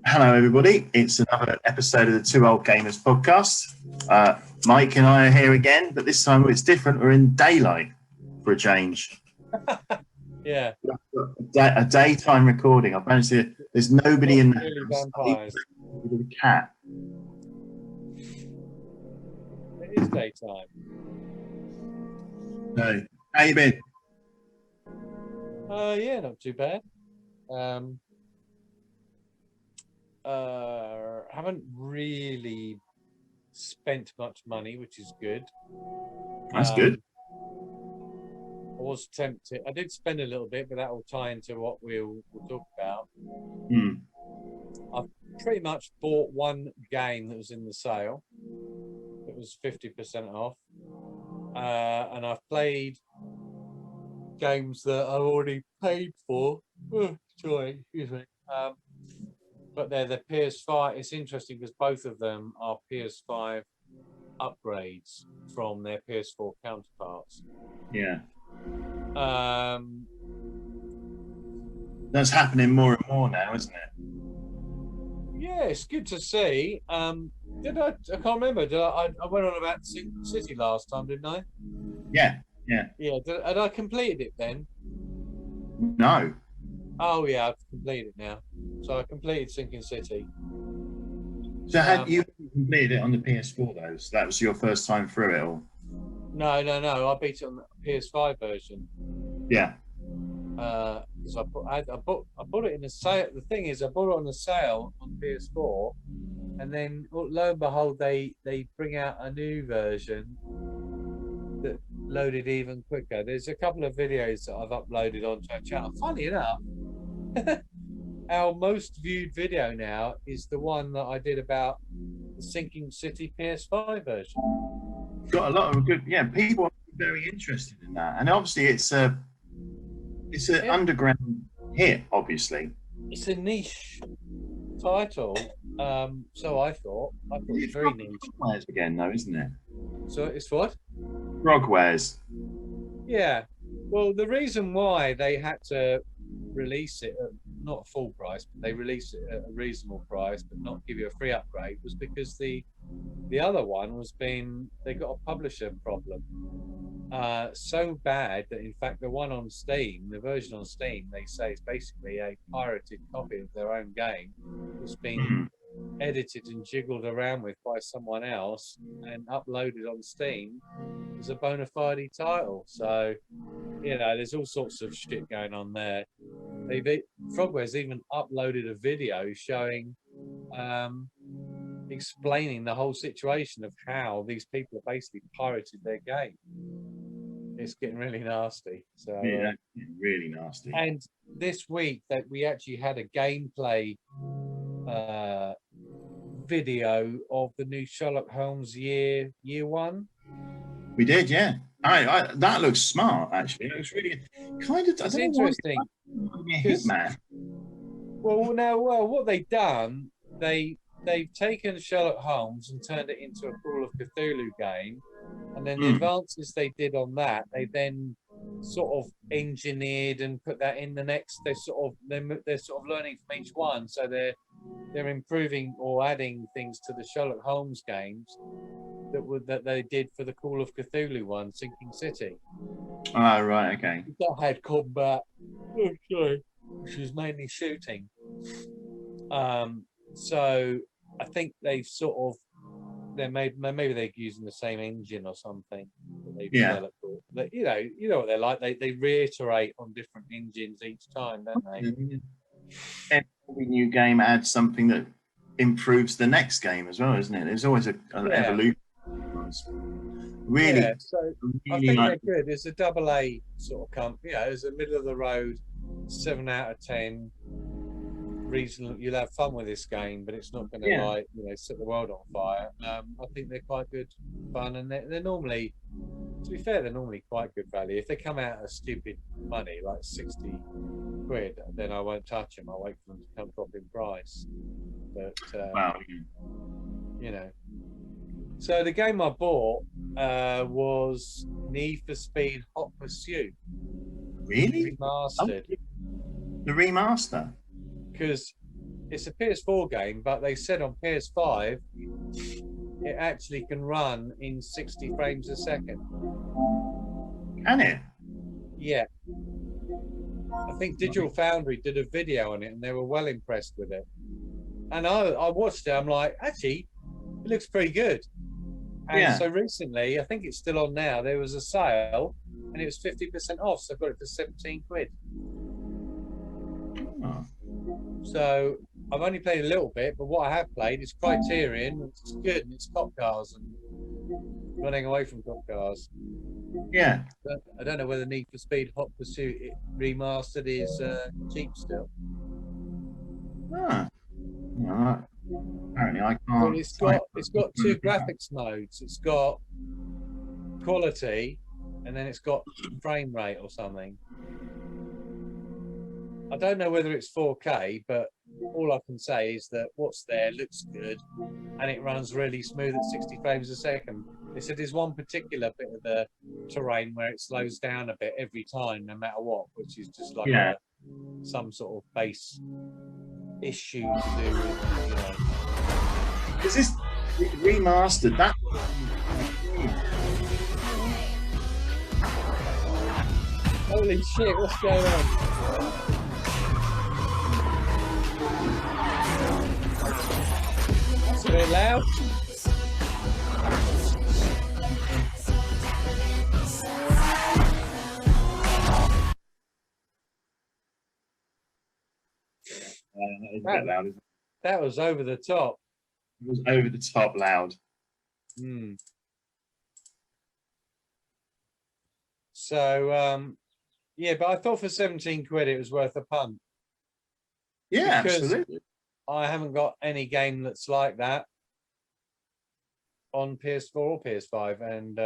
Hello, everybody. It's another episode of the Two Old Gamers podcast. Mike and I are here again, but this time it's different. We're in daylight for a change. Yeah. A daytime recording. I've managed to. There's nobody in the Really house. vampires. With a cat. It is daytime. So, how you been? Yeah, not too bad. Haven't really spent much money, which is good. That's good. I was tempted. I did spend a little bit, but that will tie into what we'll talk about. I've pretty much bought one game that was in the sale. It was 50% off. And I've played games that I already paid for. Sorry, excuse me. But they're the PS5. It's interesting because both of them are PS5 upgrades from their PS4 counterparts. Yeah. That's happening more and more now, isn't it? Yeah, it's good to see. I can't remember. I went on about City last time, didn't I? Yeah. Yeah. Had I completed it then? No. Oh yeah, I've completed it now. So I completed Sinking City. So had you completed it on the PS4 though? So that was your first time through it all? No. I beat it on the PS5 version. Yeah. So I bought it in a sale. The thing is, I bought it on a sale on PS4, and then lo and behold, they bring out a new version that loaded even quicker. There's a couple of videos that I've uploaded onto our channel. Funny enough, our most viewed video now is the one that I did about the Sinking City PS5 version. Got a lot of good, people are very interested in that, and obviously it's an underground hit. Obviously, it's a niche title. So I thought it's very niche. Frogwares again, though, isn't it? So it's what? Frogwares. Yeah. Well, the reason why they had to release it at not full price, but they released it at a reasonable price, but not give you a free upgrade, was because the other one they got a publisher problem. So bad that in fact the one on Steam, the version on Steam, they say is basically a pirated copy of their own game. It's been edited and jiggled around with by someone else and uploaded on Steam as a bona fide title. So, there's all sorts of shit going on there. Frogwares even uploaded a video showing, explaining the whole situation of how these people have basically pirated their game. It's getting really nasty. So yeah, really nasty. And this week that we actually had a gameplay video of the new Sherlock Holmes year one. We did, yeah. I that looks smart actually. It looks really kind of. It's interesting. Hitman. Well, what they've done, they've taken Sherlock Holmes and turned it into a Call of Cthulhu game, and then the advances they did on that, they then sort of engineered and put that in the next. They're sort of learning from each one, so they're improving or adding things to the Sherlock Holmes games that they did for the Call of Cthulhu one, Sinking City. Oh, right, okay. That had combat, which was mainly shooting. So I think maybe they're using the same engine or something that they've developed. But, you know what they're like. They reiterate on different engines each time, don't they? Every new game adds something that improves the next game as well, isn't it? There's always an evolution. Really, so I think they're good. It's a AA sort of company. It's a middle of the road, 7 out of 10. Reasonable. You'll have fun with this game, but it's not going to set the world on fire. I think they're quite good fun, and they're normally, to be fair, they're normally quite good value. If they come out at stupid money like 60 quid, then I won't touch them. I'll wait for them to come drop in price. But So the game I bought was Need for Speed Hot Pursuit. Really? Remastered. The remaster? Because it's a PS4 game, but they said on PS5 it actually can run in 60 frames a second. Can it? Yeah. I think Digital Foundry did a video on it and they were well impressed with it. And I watched it, I'm like, actually, it looks pretty good. And Yeah. so recently, I think it's still on now, there was a sale and it was 50% off, so I got it for 17 quid. Oh. So I've only played a little bit, but what I have played is Criterion, which is good, and it's cop cars and running away from cop cars. Yeah. But I don't know whether Need for Speed Hot Pursuit remastered is cheap still. Ah. Well, apparently I But can't. it's got two graphics modes. It's got quality, and then it's got frame rate or something. I don't know whether it's 4K, but all I can say is that what's there looks good, and it runs really smooth at 60 frames a second. They said there's one particular bit of the terrain where it slows down a bit every time, no matter what, which is just like some sort of base issue to do with, you know. Is this remastered? That. Holy shit! What's going on? That's a bit loud. That is a bit loud, isn't it? That was over the top. It was over the top loud. So, yeah, but I thought for 17 quid it was worth a punt. Yeah, Because absolutely. I haven't got any game that's like that on PS4 or PS5. And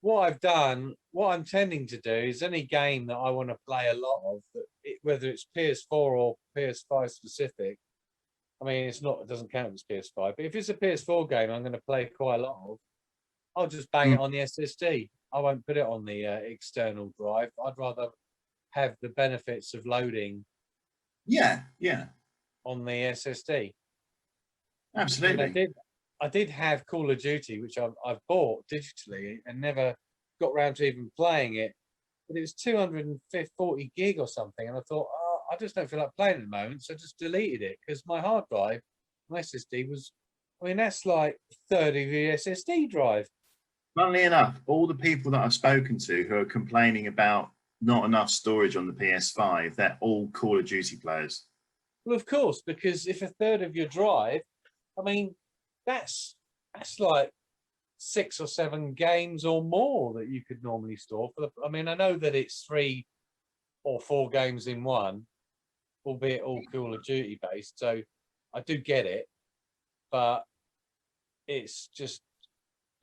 what I'm tending to do is any game that I want to play a lot of, whether it's PS4 or PS5 specific. I mean, it doesn't count as PS5, but if it's a PS4 game I'm going to play quite a lot of, I'll just bang it on the SSD. I won't put it on the external drive. I'd rather have the benefits of loading. Yeah. On the SSD. Absolutely. And I did have Call of Duty, which I've bought digitally and never got around to even playing it. But it was 240 gig or something, and I thought, oh, I just don't feel like playing at the moment, so I just deleted it because my hard drive, my SSD was, I mean, that's like a third of the SSD drive. Funnily enough, all the people that I've spoken to who are complaining about not enough storage on the PS5, they're all Call of Duty players. Well, of course, because if a third of your drive, I mean, that's like 6 or 7 games or more that you could normally store for I mean, I know that it's 3 or 4 games in one, albeit all Call of Duty based, so I do get it, but it's just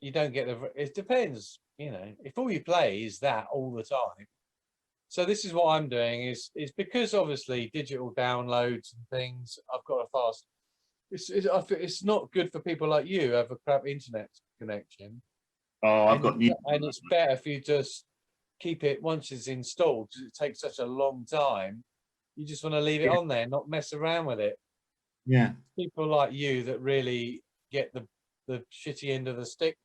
you don't get it depends, you know, if all you play is that all the time. So this is what I'm doing is because obviously digital downloads and things, I've got a fast. It's not good for people like you who have a crap internet connection. Oh, I've got new. And it's better for you to keep it once it's installed because it takes such a long time. You just want to leave it on there, not mess around with it. Yeah. People like you that really get the shitty end of the stick,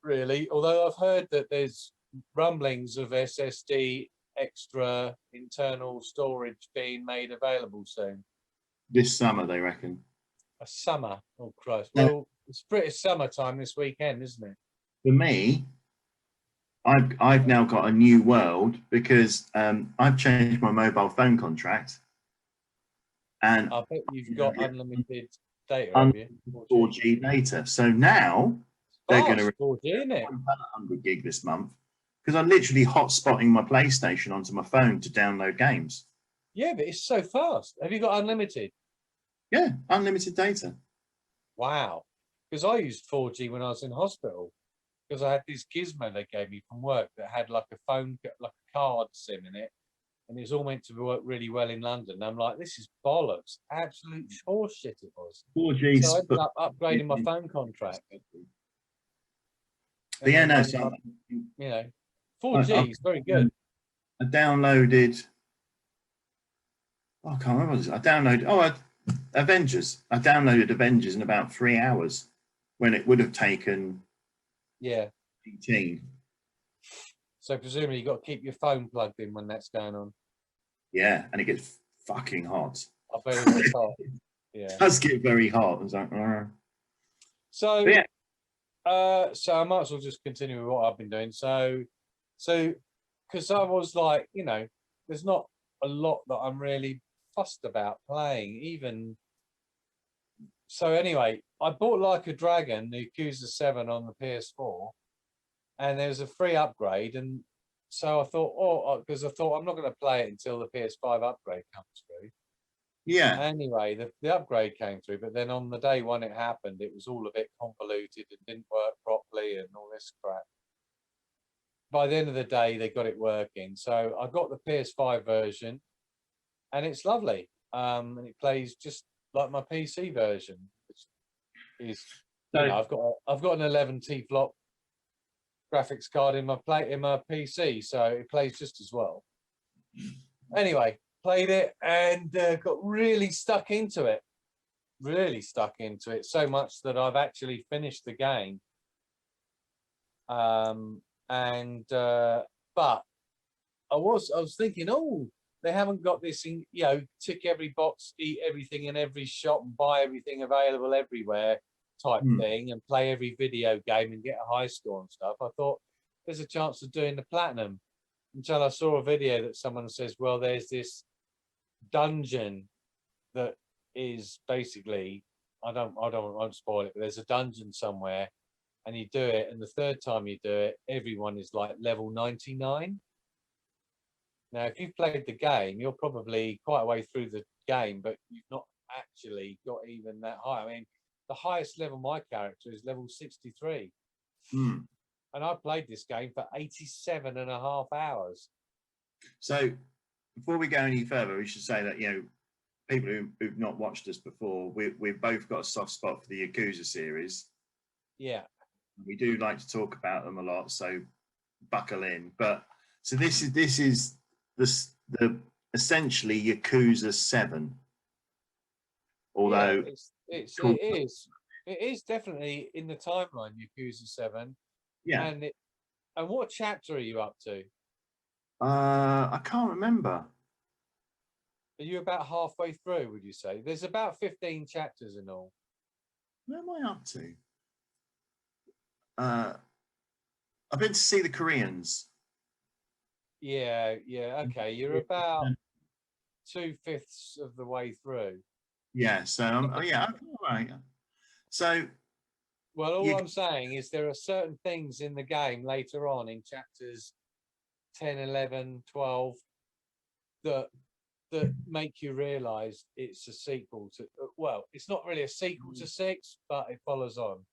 really. Although I've heard that there's rumblings of SSD extra internal storage being made available soon. This summer, they reckon. A summer? Oh, Christ. Well, it's pretty summertime this weekend, isn't it? For me, I've now got a new world because I've changed my mobile phone contract. And I bet you've got unlimited data, have you? 4G data. So now they're going to 4G, isn't it? 100 gig this month because I'm literally hotspotting my PlayStation onto my phone to download games. Yeah, but it's so fast. Have you got unlimited? Yeah, unlimited data. Wow. Because I used 4G when I was in hospital because I had this gizmo they gave me from work that had like a phone, like a card SIM in it. And it was all meant to work really well in London. And I'm like, this is bollocks. Absolute horseshit it was. 4G. So I ended up upgrading my phone contract. But yeah, no, so, you know, 4G is very good. I downloaded Oh, I can't remember. I downloaded. Avengers. I downloaded Avengers in about 3 hours when it would have taken Yeah. 18. So presumably you've got to keep your phone plugged in when that's going on. Yeah, and it gets fucking hot. I bet it gets hot. Yeah. It does get very hot. It's like, So, but yeah. so I might as well just continue with what I've been doing. So, because I was like, there's not a lot that I'm really fussed about playing, even. So anyway, I bought Like a Dragon, the Yakuza 7 on the PS4, and there's a free upgrade, and so I thought, because I thought I'm not going to play it until the PS5 upgrade comes through. Yeah. Anyway, the upgrade came through, but then on the day when it happened, it was all a bit convoluted and didn't work properly and all this crap. By the end of the day, they got it working. So I got the PS5 version, and it's lovely. And it plays just like my PC version, which is, I've got an 11 T-flop graphics card in my PC, so it plays just as well. Anyway, played it and got really stuck into it. So much that I've actually finished the game. But I was thinking, they haven't got this in, tick every box, eat everything in every shop and buy everything available everywhere type thing and play every video game and get a high score and stuff. I thought there's a chance of doing the platinum, until I saw a video that someone says, well, there's this dungeon that is basically, I won't spoil it, but there's a dungeon somewhere and you do it, and the third time you do it, everyone is like level 99. Now, if you've played the game, you're probably quite a way through the game, but you've not actually got even that high. I mean, the highest level my character is level 63. And I played this game for 87.5 hours. So before we go any further, we should say that, people who've not watched us before, we've both got a soft spot for the Yakuza series. Yeah. We do like to talk about them a lot, so buckle in. But so this is the essentially Yakuza 7. Although it is definitely in the timeline Yakuza 7. Yeah. And what chapter are you up to? I can't remember. Are you about halfway through, would you say? There's about 15 chapters in all. Where am I up to? I've been to see the Koreans. Yeah, okay. You're about 2/5 of the way through. Yeah, so I'm all right. So, well, all I'm saying is there are certain things in the game later on in chapters 10, 11, 12 that make you realize it's a sequel to, well, it's not really a sequel to 6, but it follows on.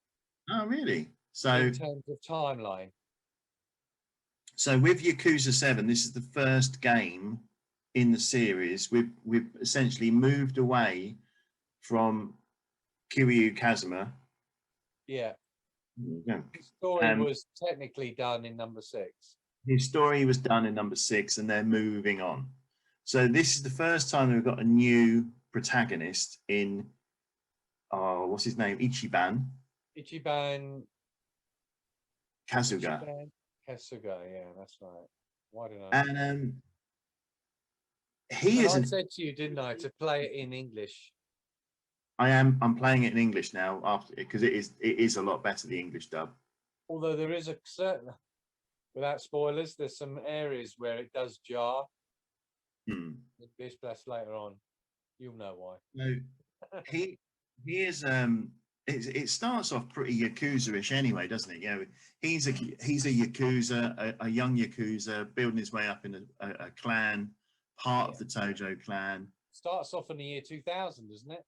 Oh, really? So in terms of timeline. So with Yakuza 7, this is the first game in the series. We've essentially moved away from Kiryu Kazuma. Yeah. His story was technically done in number 6. His story was done in number 6, and they're moving on. So this is the first time we've got a new protagonist in, what's his name? Ichiban Kasuga. Kasuga, yeah, that's right. Why did I? And I said to you, didn't I, to play it in English? I'm playing it in English now after, because it is a lot better, the English dub. Although there is a certain, without spoilers, there's some areas where it does jar. Bish Blast later on, you'll know why. No, he is it starts off pretty Yakuza-ish anyway, doesn't it? He's a Yakuza, a young Yakuza, building his way up in a clan, part of the Tojo clan. Starts off in the year 2000, doesn't it?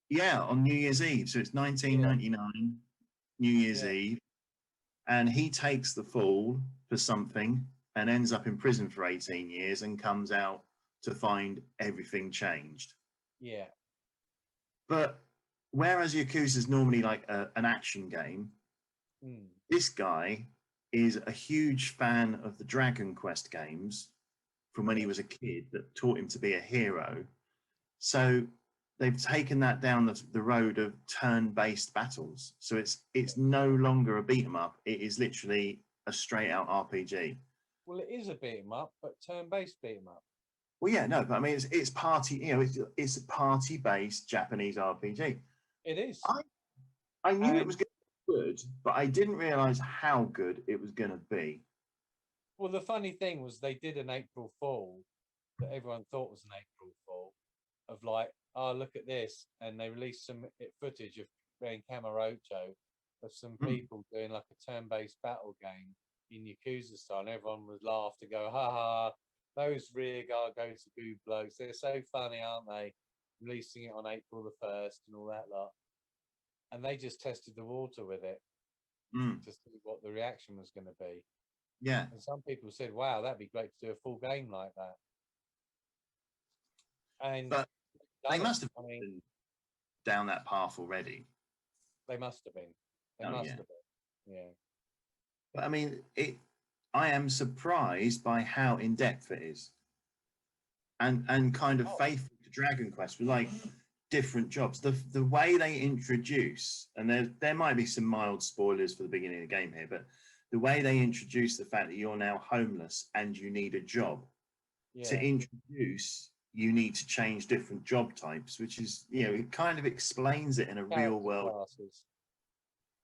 Yeah, on New Year's Eve. So it's 1999, New Year's Eve. And he takes the fall for something and ends up in prison for 18 years and comes out to find everything changed. Yeah. But whereas Yakuza is normally like an action game, this guy is a huge fan of the Dragon Quest games from when he was a kid that taught him to be a hero. So they've taken that down the road of turn-based battles. So it's no longer a beat 'em up. It is literally a straight-out RPG. Well, it is a beat 'em up, but turn-based beat 'em up. Well, yeah, no, but I mean, it's party. It's a party-based Japanese RPG. It is. I knew it And was going to be good, but I didn't realize how good it was going to be. well, the funny thing was they did an April Fool that everyone thought was an April Fool of like, oh, look at this. And they released some footage of playing Camarocho of some people doing like a turn-based battle game in Yakuza style. And everyone would laugh to go, ha ha, those rear guard go to goo blokes. They're so funny, aren't they? Releasing it on April the 1st and all that lot. And they just tested the water with it to see what the reaction was going to be. Yeah. And some people said, wow, that'd be great to do a full game like that. And but they must have been been down that path already. They must have been. They must have been. Yeah. But I mean, I am surprised by how in depth it is, and kind of faithful to Dragon Quest with like different jobs. The way they introduce, and there might be some mild spoilers for the beginning of the game here, but the way they introduce the fact that you're now homeless and you need a job. To introduce, you need to change different job types, which is, it kind of explains it in a real world. Classes.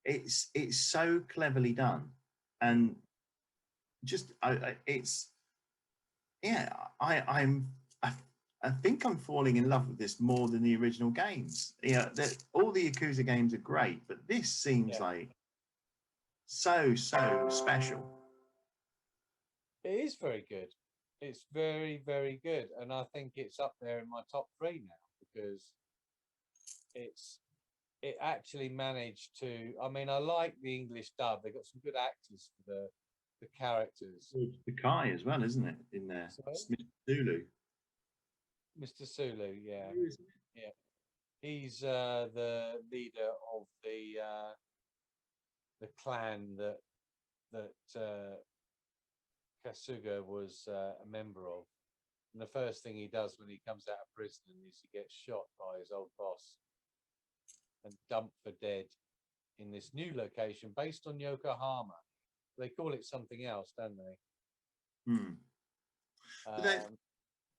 It's so cleverly done, and just I think I'm falling in love with this more than the original games. All the Yakuza games are great, but this seems like so special. It is very good. It's very, very good, and I think it's up there in my top 3 now because it actually managed to. I mean, I like the English dub. They got some good actors for the characters. It's the Kai as well, isn't it? In there, Mr. Zulu. Mr. Sulu, yeah. He's the leader of the clan that Kasuga was a member of. And the first thing he does when he comes out of prison is he gets shot by his old boss and dumped for dead in this new location based on Yokohama. They call it something else, don't they?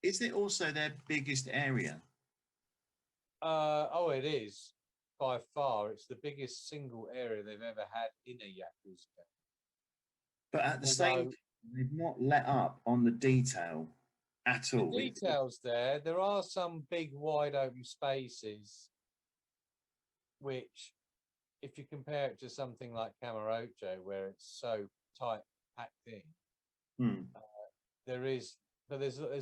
Is it also their biggest area? It is. By far, it's the biggest single area they've ever had in a Yakuza game. But at the same time, they've not let up on the detail at all. The details there are some big wide open spaces which, if you compare it to something like Camarocho, where it's so tight packed in, there's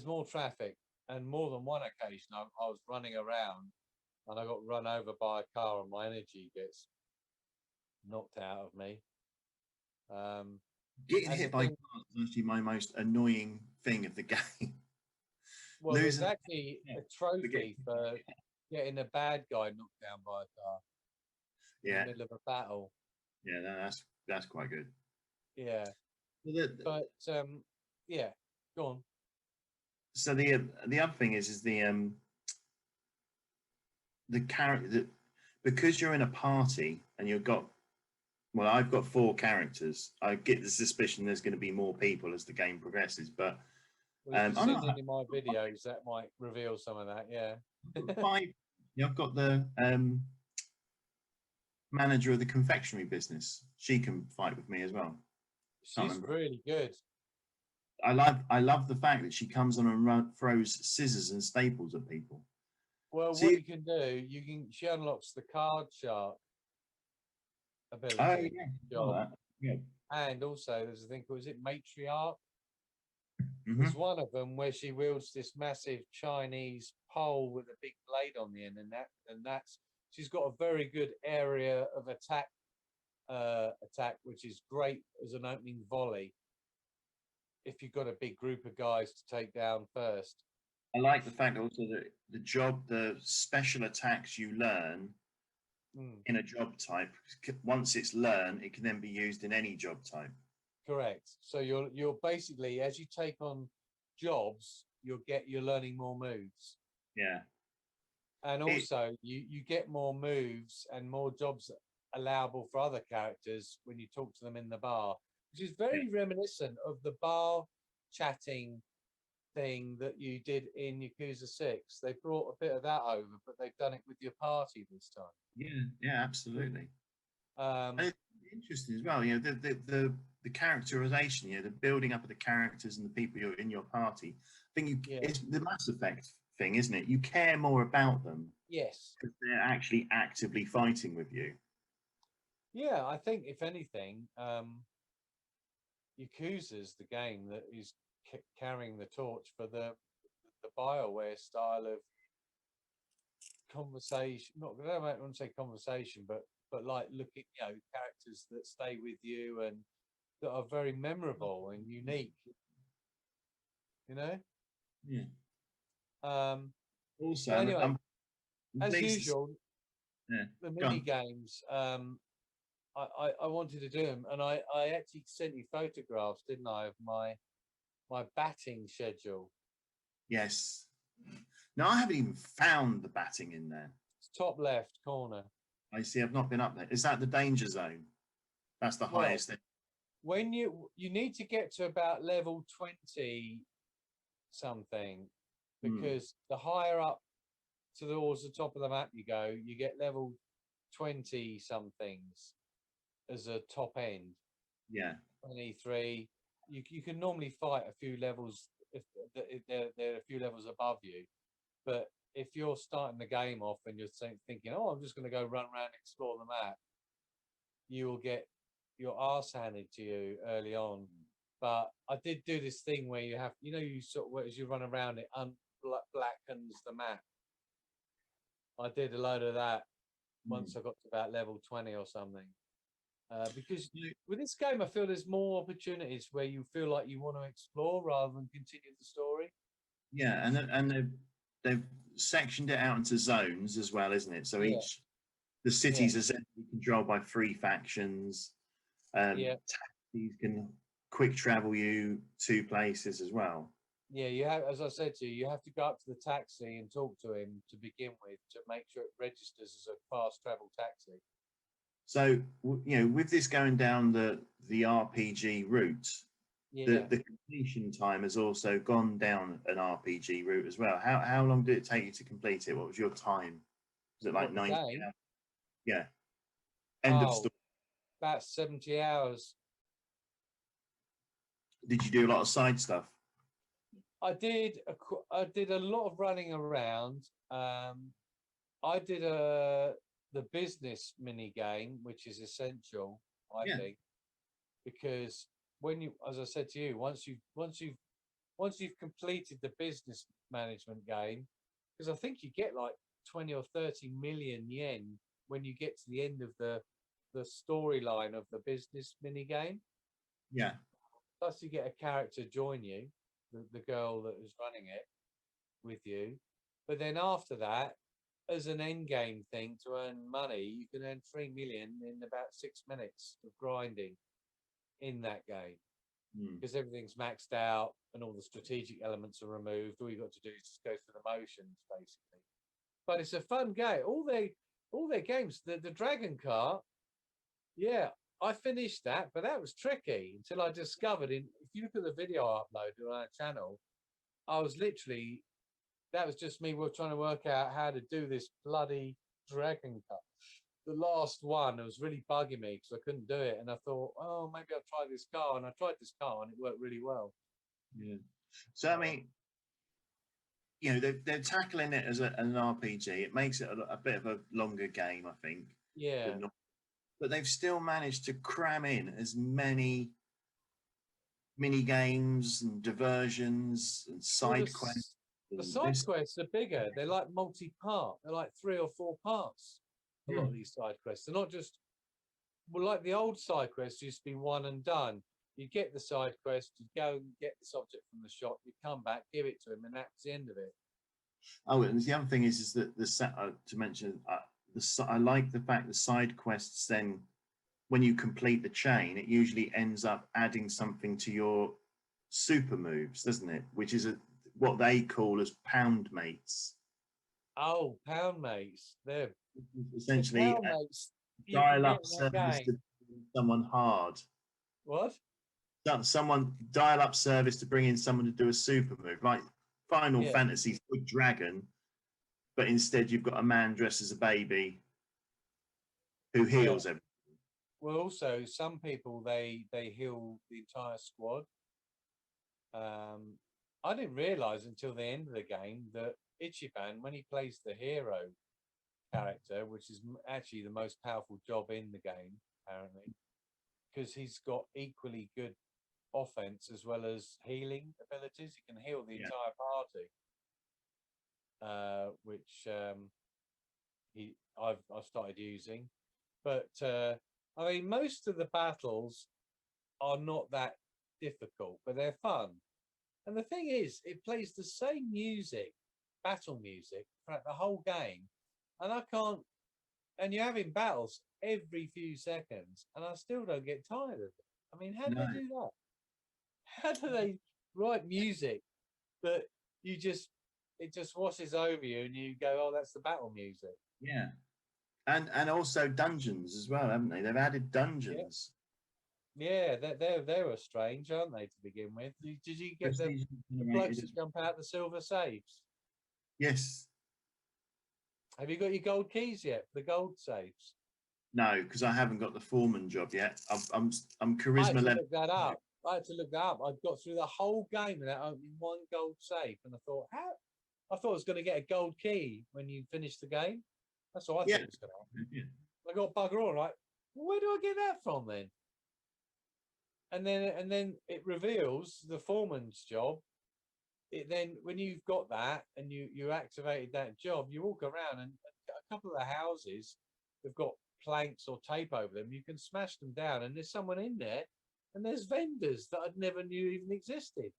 more traffic, and more than one occasion I was running around and I got run over by a car and my energy gets knocked out of me. Getting hit by cars is actually my most annoying thing of the game. Well, there's actually a trophy for getting a bad guy knocked down by a car in the middle of a battle. Yeah, that's quite good. Yeah, but go on. So the other thing is the character that, because you're in a party and I've got 4 characters. I get the suspicion there's going to be more people as the game progresses, but if you've seen any of my videos, that might reveal some of that. Yeah. I've got the manager of the confectionery business. She can fight with me as well. She's really good. I love the fact that she comes on and throws scissors and staples at people. Well, what you can do, she unlocks the card shark ability. Yeah. And also, there's a thing called, is it matriarch? There's one of them where she wields this massive Chinese pole with a big blade on the end, and she's got a very good area of attack, which is great as an opening volley if you've got a big group of guys to take down first. I like the fact also that the special attacks you learn in a job type, once it's learned, it can then be used in any job type. Correct. So you're basically, as you take on jobs, you're learning more moves. Yeah. And also you get more moves and more jobs allowable for other characters when you talk to them in the bar, which is very reminiscent of the bar chatting thing that you did in Yakuza 6. They brought a bit of that over, but they've done it with your party this time. Yeah, absolutely. Um, And it's interesting as well. You know, the characterization, you know, the building up of the characters and the people you're in your party. I think it's the Mass Effect thing, isn't it? You care more about them. yes. Because they're actually actively fighting with you. Yeah, I think if anything, Yakuza's the game that is carrying the torch for the BioWare style of conversation. Not, I don't want to say conversation, but like looking, you know, characters that stay with you and that are very memorable and unique. You know. Yeah. Also, But anyway, I'm as usual, the mini on. games. I wanted to do them, and I actually sent you photographs, didn't I, of my batting schedule. Yes. No, I haven't even found the batting in there. It's top left corner. I see. I've not been up there. Is that the danger zone? That's the highest thing. When you need to get to about level 20 something, because the higher up towards the top of the map you go, you get level 20 somethings as a top end. Yeah. 23. You can normally fight a few levels if they're a few levels above you, but if you're starting the game off and you're thinking, oh, I'm just going to go run around and explore the map, you will get your arse handed to you early on. But I did do this thing where you have, you know, you sort of, as you run around, it blackens the map. I did a load of that once I got to about level 20 or something. Because with this game, I feel there's more opportunities where you feel like you want to explore rather than continue the story. Yeah, and they've sectioned it out into zones as well, isn't it? So the cities are essentially controlled by 3 factions. Taxis can quick travel you to places as well. Yeah, you have, as I said to you, you have to go up to the taxi and talk to him to begin with to make sure it registers as a fast travel taxi. So, you know, with this going down the RPG route, the completion time has also gone down an RPG route as well. How long did it take you to complete it? What was your time? Was it like 90 hours? Yeah. End of story. About 70 hours. Did you do a lot of side stuff? I did a lot of running around. I did the business mini game, which is essential, I think, because when you, as I said to you, once you've completed the business management game, because I think you get like 20 or 30 million yen when you get to the end of the storyline of the business mini game. Yeah. Plus, you get a character join you, the girl that is running it with you. But then after that, as an end game thing to earn money, you can earn 3 million in about 6 minutes of grinding in that game because everything's maxed out and all the strategic elements are removed. All you got to do is just go through the motions, basically. But it's a fun game. All their games, the Dragon Kart, I finished that, but that was tricky until I discovered. If you look at the video I uploaded on our channel, I was literally. That was just me trying to work out how to do this bloody Dragon Cut. The last one, it was really bugging me because I couldn't do it. And I thought, oh, maybe I'll try this car. And I tried this car and it worked really well. Yeah. So, I mean, you know, they're tackling it as an RPG. It makes it a bit of a longer game, I think. Yeah. But they've still managed to cram in as many mini games and diversions and side quests. The side quests are bigger. They're like multi-part. They're like 3 or 4 parts. A lot of these side quests. They're not just like the old side quests used to be one and done. You get the side quest, you go and get this object from the shop, you come back, give it to him, and that's the end of it. Oh, and the other thing is that to mention, I like the fact the side quests then, when you complete the chain, it usually ends up adding something to your super moves, doesn't it? Which is what they call as pound mates. Oh, pound mates. The Essentially, pound mates you can dial get up in that service game. to someone hard. What? Someone dial up service to bring in someone to do a super move, like Final Yeah, Fantasy's Big Dragon, but instead you've got a man dressed as a baby who yeah. heals everything. Well, also some people they heal the entire squad. Um, I didn't realize until the end of the game that Ichiban, when he plays the hero character, which is actually the most powerful job in the game, apparently, because he's got equally good offense as well as healing abilities. He can heal the Yeah, entire party, which I've started using. But I mean, most of the battles are not that difficult, but they're fun. And the thing is, it plays the same music, battle music, throughout the whole game. And I can't, and you're having battles every few seconds, and I still don't get tired of it. I mean, how do no, they do that? How do they write music that it just washes over you and you go, oh, that's the battle music? yeah, and also dungeons as well, haven't they? They've added Yeah. dungeons. Yeah, they were strange, aren't they, to begin with? Did you get Prestige the blokes generated as that jump out the silver safes? yes, Have you got your gold keys yet? The gold safes? no, because I haven't got the foreman job yet. I'm I had charisma to level. look that up. I had to look that up. I got through the whole game without opening one gold safe, and I thought, how? I thought I was going to get a gold key when you finish the game. That's what I Yeah, thought was going to happen. yeah. I got bugger all right. Where do I get that from then? And then it reveals the foreman's job. It then when you've got that and you activated that job, you walk around and a couple of the houses have got planks or tape over them. You can smash them down, and there's someone in there, and there's vendors that I never knew even existed,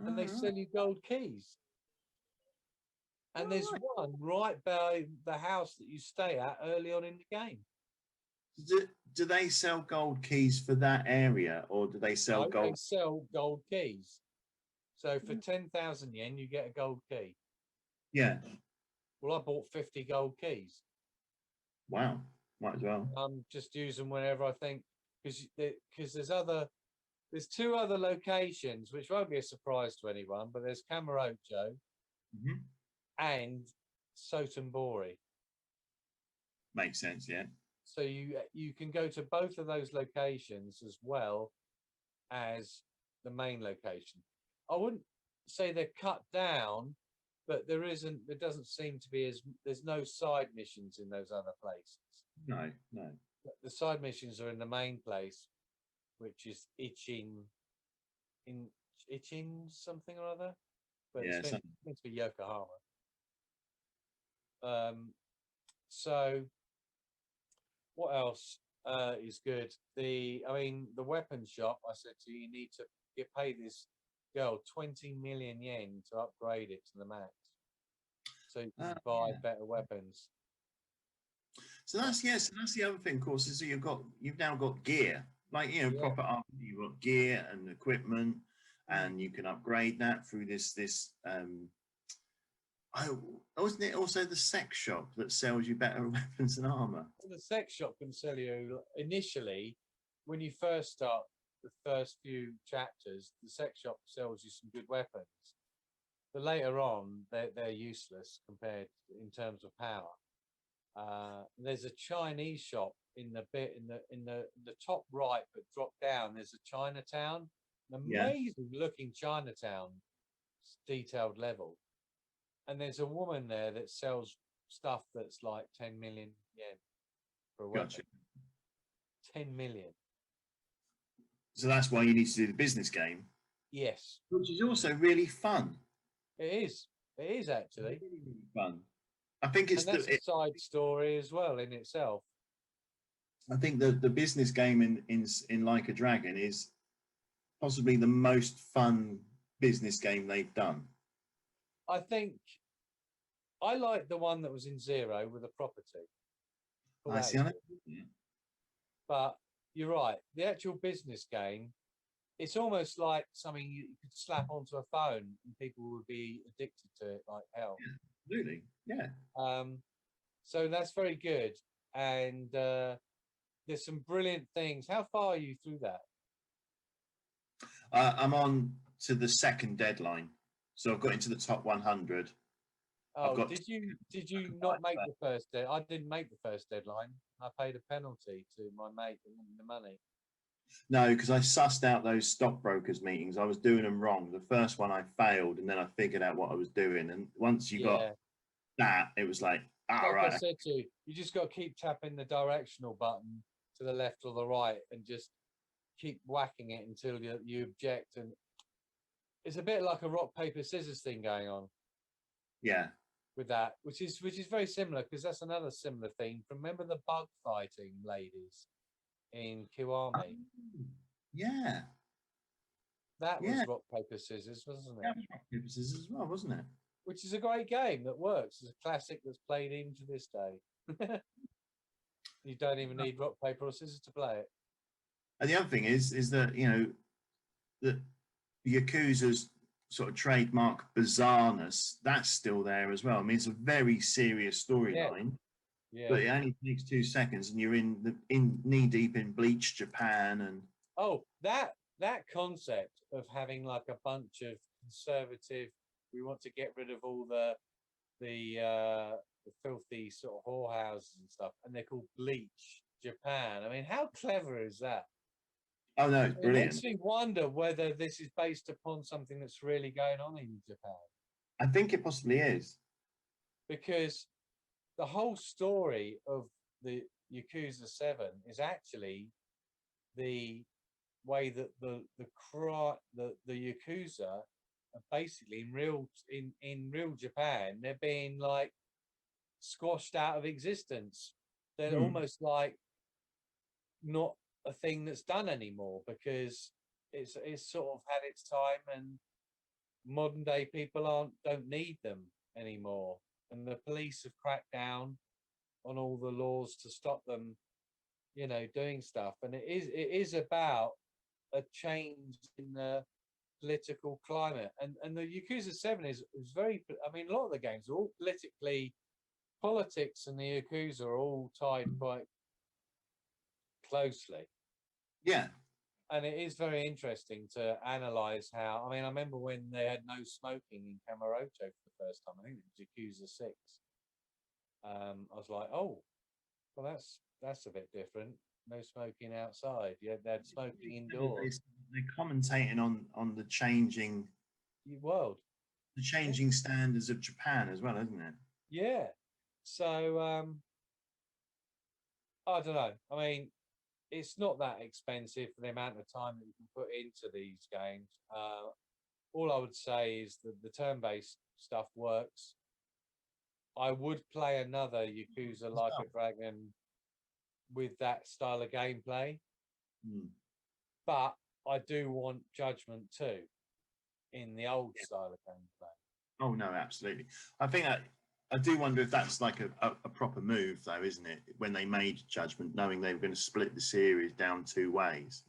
and they All right. sell you gold keys. And All there's right. one right by the house that you stay at early on in the game. Do they sell gold keys for that area, or do they sell No, they gold? sell gold keys. So for 10,000 yen, you get a gold key. Yeah. Well, I bought 50 gold keys. Wow. Might as well. I'm just using whenever I think because there's two other locations which won't be a surprise to anyone, but there's Kamurocho Hmm. and Sotenbori. Makes sense. Yeah. So you can go to both of those locations as well as the main location. I wouldn't say they're cut down, but there doesn't seem to be there's no side missions in those other places. No. No. The side missions are in the main place, which is Ichin something or other, but Yeah. it's meant to be Yokohama. So what else is good? I mean, the weapon shop. I said to you, you need to get paid this girl 20 million yen to upgrade it to the max, so you can buy Yeah. better weapons. So that's the other thing, of course, is that you've now got gear, like Yeah, proper army. You've got gear and equipment, and you can upgrade that through this. Oh, wasn't it also the sex shop that sells you better weapons and armor? well, the sex shop can sell you initially when you first start the first few chapters. The sex shop sells you some good weapons, but later on they're useless compared in terms of power. There's a Chinese shop in the top right, but drop down. There's a Chinatown, an Yeah, amazing looking Chinatown, detailed level, and there's a woman there that sells stuff that's like 10 million yen for a weapon. gotcha. 10 million. So that's why you need to do the business game, Yes, which is also really fun. it is. It is actually, Really, really fun. I think it's and that's a side story as well in itself. I think the business game in Like a Dragon is possibly the most fun business game they've done. I think I like the one that was in Zero with a property. I see. But you're right. The actual business game it's almost like something you could slap onto a phone and people would be addicted to it like hell. Absolutely. Yeah. So that's very good. And there's some brilliant things. How far are you through that? I'm on to the second deadline. So I've got into the top 100. I've Oh, got did you not make the first deadline? I didn't make the first deadline. I paid a penalty to my mate that wanted the money. no, because I sussed out those stockbrokers meetings. I was doing them wrong. The first one I failed, and then I figured out what I was doing. And once you got Yeah. that, it was like, Like I right. said to you, you just got to keep tapping the directional button to the left or the right and just keep whacking it until you object. And it's a bit like a rock, paper, scissors thing going on Yeah. with that, which is very similar because that's another similar thing. Remember the bug fighting ladies in Kiwami? Yeah. That Yeah. was rock, paper, scissors, wasn't That it? was rock, paper, scissors as well, wasn't it? Which is a great game that works. It's a classic that's played into this day. You don't even need rock, paper, or scissors to play it. And the other thing is that, that Yakuza's sort of trademark bizarreness, that's still there as well. I mean, it's a very serious Yeah, storyline, yeah. but it only takes 2 seconds and you're in knee deep in Bleach, Japan, and Oh, that concept of having like a bunch of conservative, we want to get rid of all the filthy sort of whorehouses and stuff, and they're called Bleach Japan. I mean, how clever is that? oh no, it's It brilliant. makes me wonder whether this is based upon something that's really going on in Japan, I think it possibly is. because the whole story of the Yakuza 7 is actually the way that the Yakuza are basically in real Japan, they're being like squashed out of existence. They're Hmm. almost like not a thing that's done anymore because it's sort of had its time, and modern day people don't need them anymore. And the police have cracked down on all the laws to stop them, doing stuff. And it is about a change in the political climate. And the Yakuza 7 is very, I mean, a lot of the games are all politics and the Yakuza are all tied quite closely. Yeah. And it is very interesting to analyze how, I mean, I remember when they had no smoking in Kamurocho for the first time. I think it was Yakuza 6. I was like, oh, well, that's a bit different. No smoking outside. Yeah, they had smoking indoors. They're commentating on World. the changing standards of Japan as well, isn't it? Yeah. So I don't know. I mean, it's not that expensive for the amount of time that you can put into these games. All I would say is that the turn-based stuff works. I would play another Yakuza Like a Dragon with that style of gameplay, but I do want Judgment too in the old style of gameplay. Oh no, absolutely. I think I do wonder if that's like a proper move, though, isn't it? When they made Judgment, knowing they were going to split the series down two ways,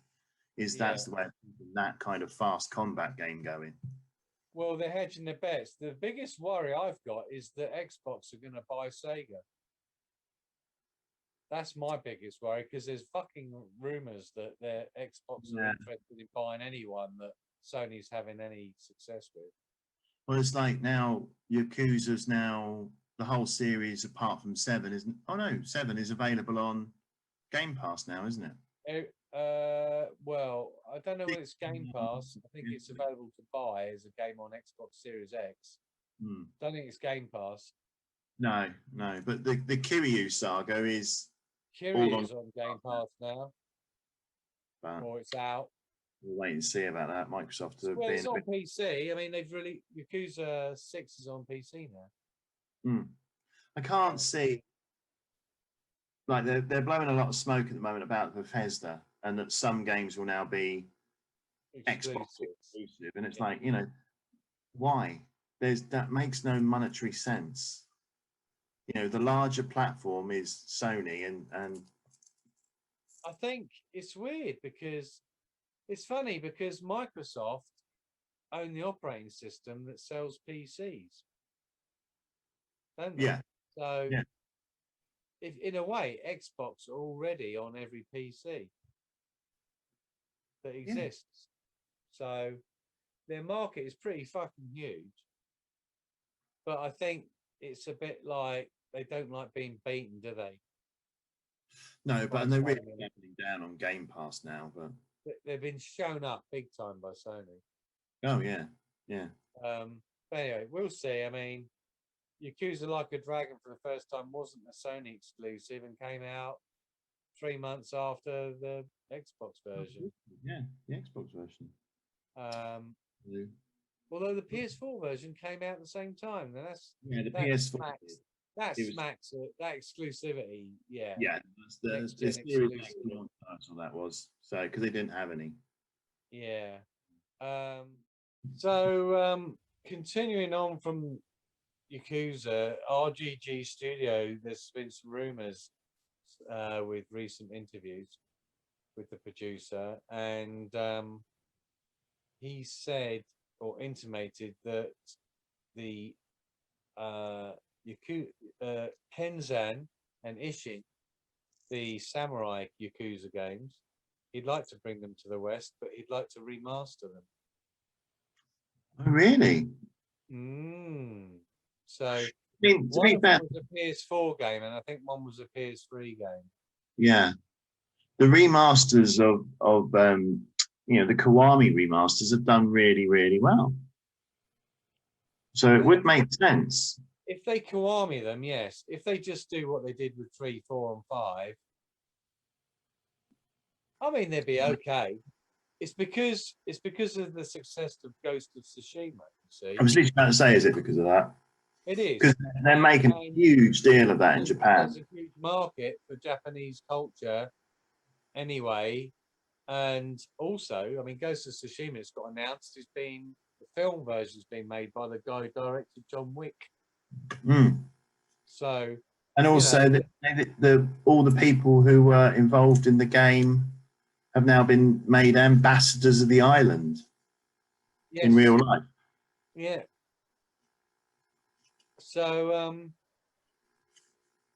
that's the way of keeping that kind of fast combat game going. Well, they're hedging their bets. The biggest worry I've got is that Xbox are going to buy Sega. That's my biggest worry, because there's fucking rumors that their Xbox are interested in buying anyone that Sony's having any success with. Well, it's like now Yakuza's now the whole series apart from 7 isn't. Oh no, 7 is available on Game Pass now, isn't it? Well, I don't know whether it's Game Pass. I think it's available to buy as a game on Xbox Series X. Don't think it's Game Pass. No, but the Kiryu saga is Kiryu's on Game Pass now, or it's out. We'll wait and see about that. Microsoft have Well, been it's on PC. I mean, they've really Yakuza 6 is on PC now. I can't see, like they're blowing a lot of smoke at the moment about Bethesda, and that some games will now be Xbox exclusive, and it's like, why? That makes no monetary sense. The larger platform is Sony, and I think it's weird because it's funny because Microsoft own the operating system that sells PCs, don't they? Yeah, So, yeah, if in a way, Xbox are already on every PC that yeah. exists. So their market is pretty fucking huge. But I think it's a bit like they don't like being beaten, do they? No, but By and they're really Sony. doubling down on Game Pass now. But They've been shown up big time by Sony. oh yeah, yeah. But anyway, we'll see. I mean, Yakuza Like a Dragon for the first time wasn't a Sony exclusive and came out 3 months after the Xbox version. Yeah, the Xbox version. Um, Yeah, although the PS4 version came out at the same time, then yeah, the that PS4. smacks that It was smacks that exclusivity. Yeah, yeah, that's next the gen Series X exclusive. launch title that was so because they didn't have any. Yeah. So continuing on from Yakuza, RGG Studio, there's been some rumors with recent interviews with the producer, and he said or intimated that the Kenzan and Ishin, the samurai Yakuza games, he'd like to bring them to the West, but he'd like to remaster them. Oh, really? So I mean, to one be of them fair, was a PS4 game, and I think one was a PS3 game. yeah, the remasters of the Kiwami remasters have done really really well. So it would make sense. If they Kiwami them, yes. If they just do what they did with 3, 4, and 5, I mean, they'd be okay. It's because of the success of Ghost of Tsushima. You see, I was literally about to say, is it because of that? it is Because they're making a huge deal of that in Japan. there's a huge market for Japanese culture anyway, and also, I mean, Ghost of Tsushima, it's got announced, the film version's been made by the guy who directed John Wick. Mm. So, And also, all the people who were involved in the game have now been made ambassadors of the island yes, in real life. yeah. So,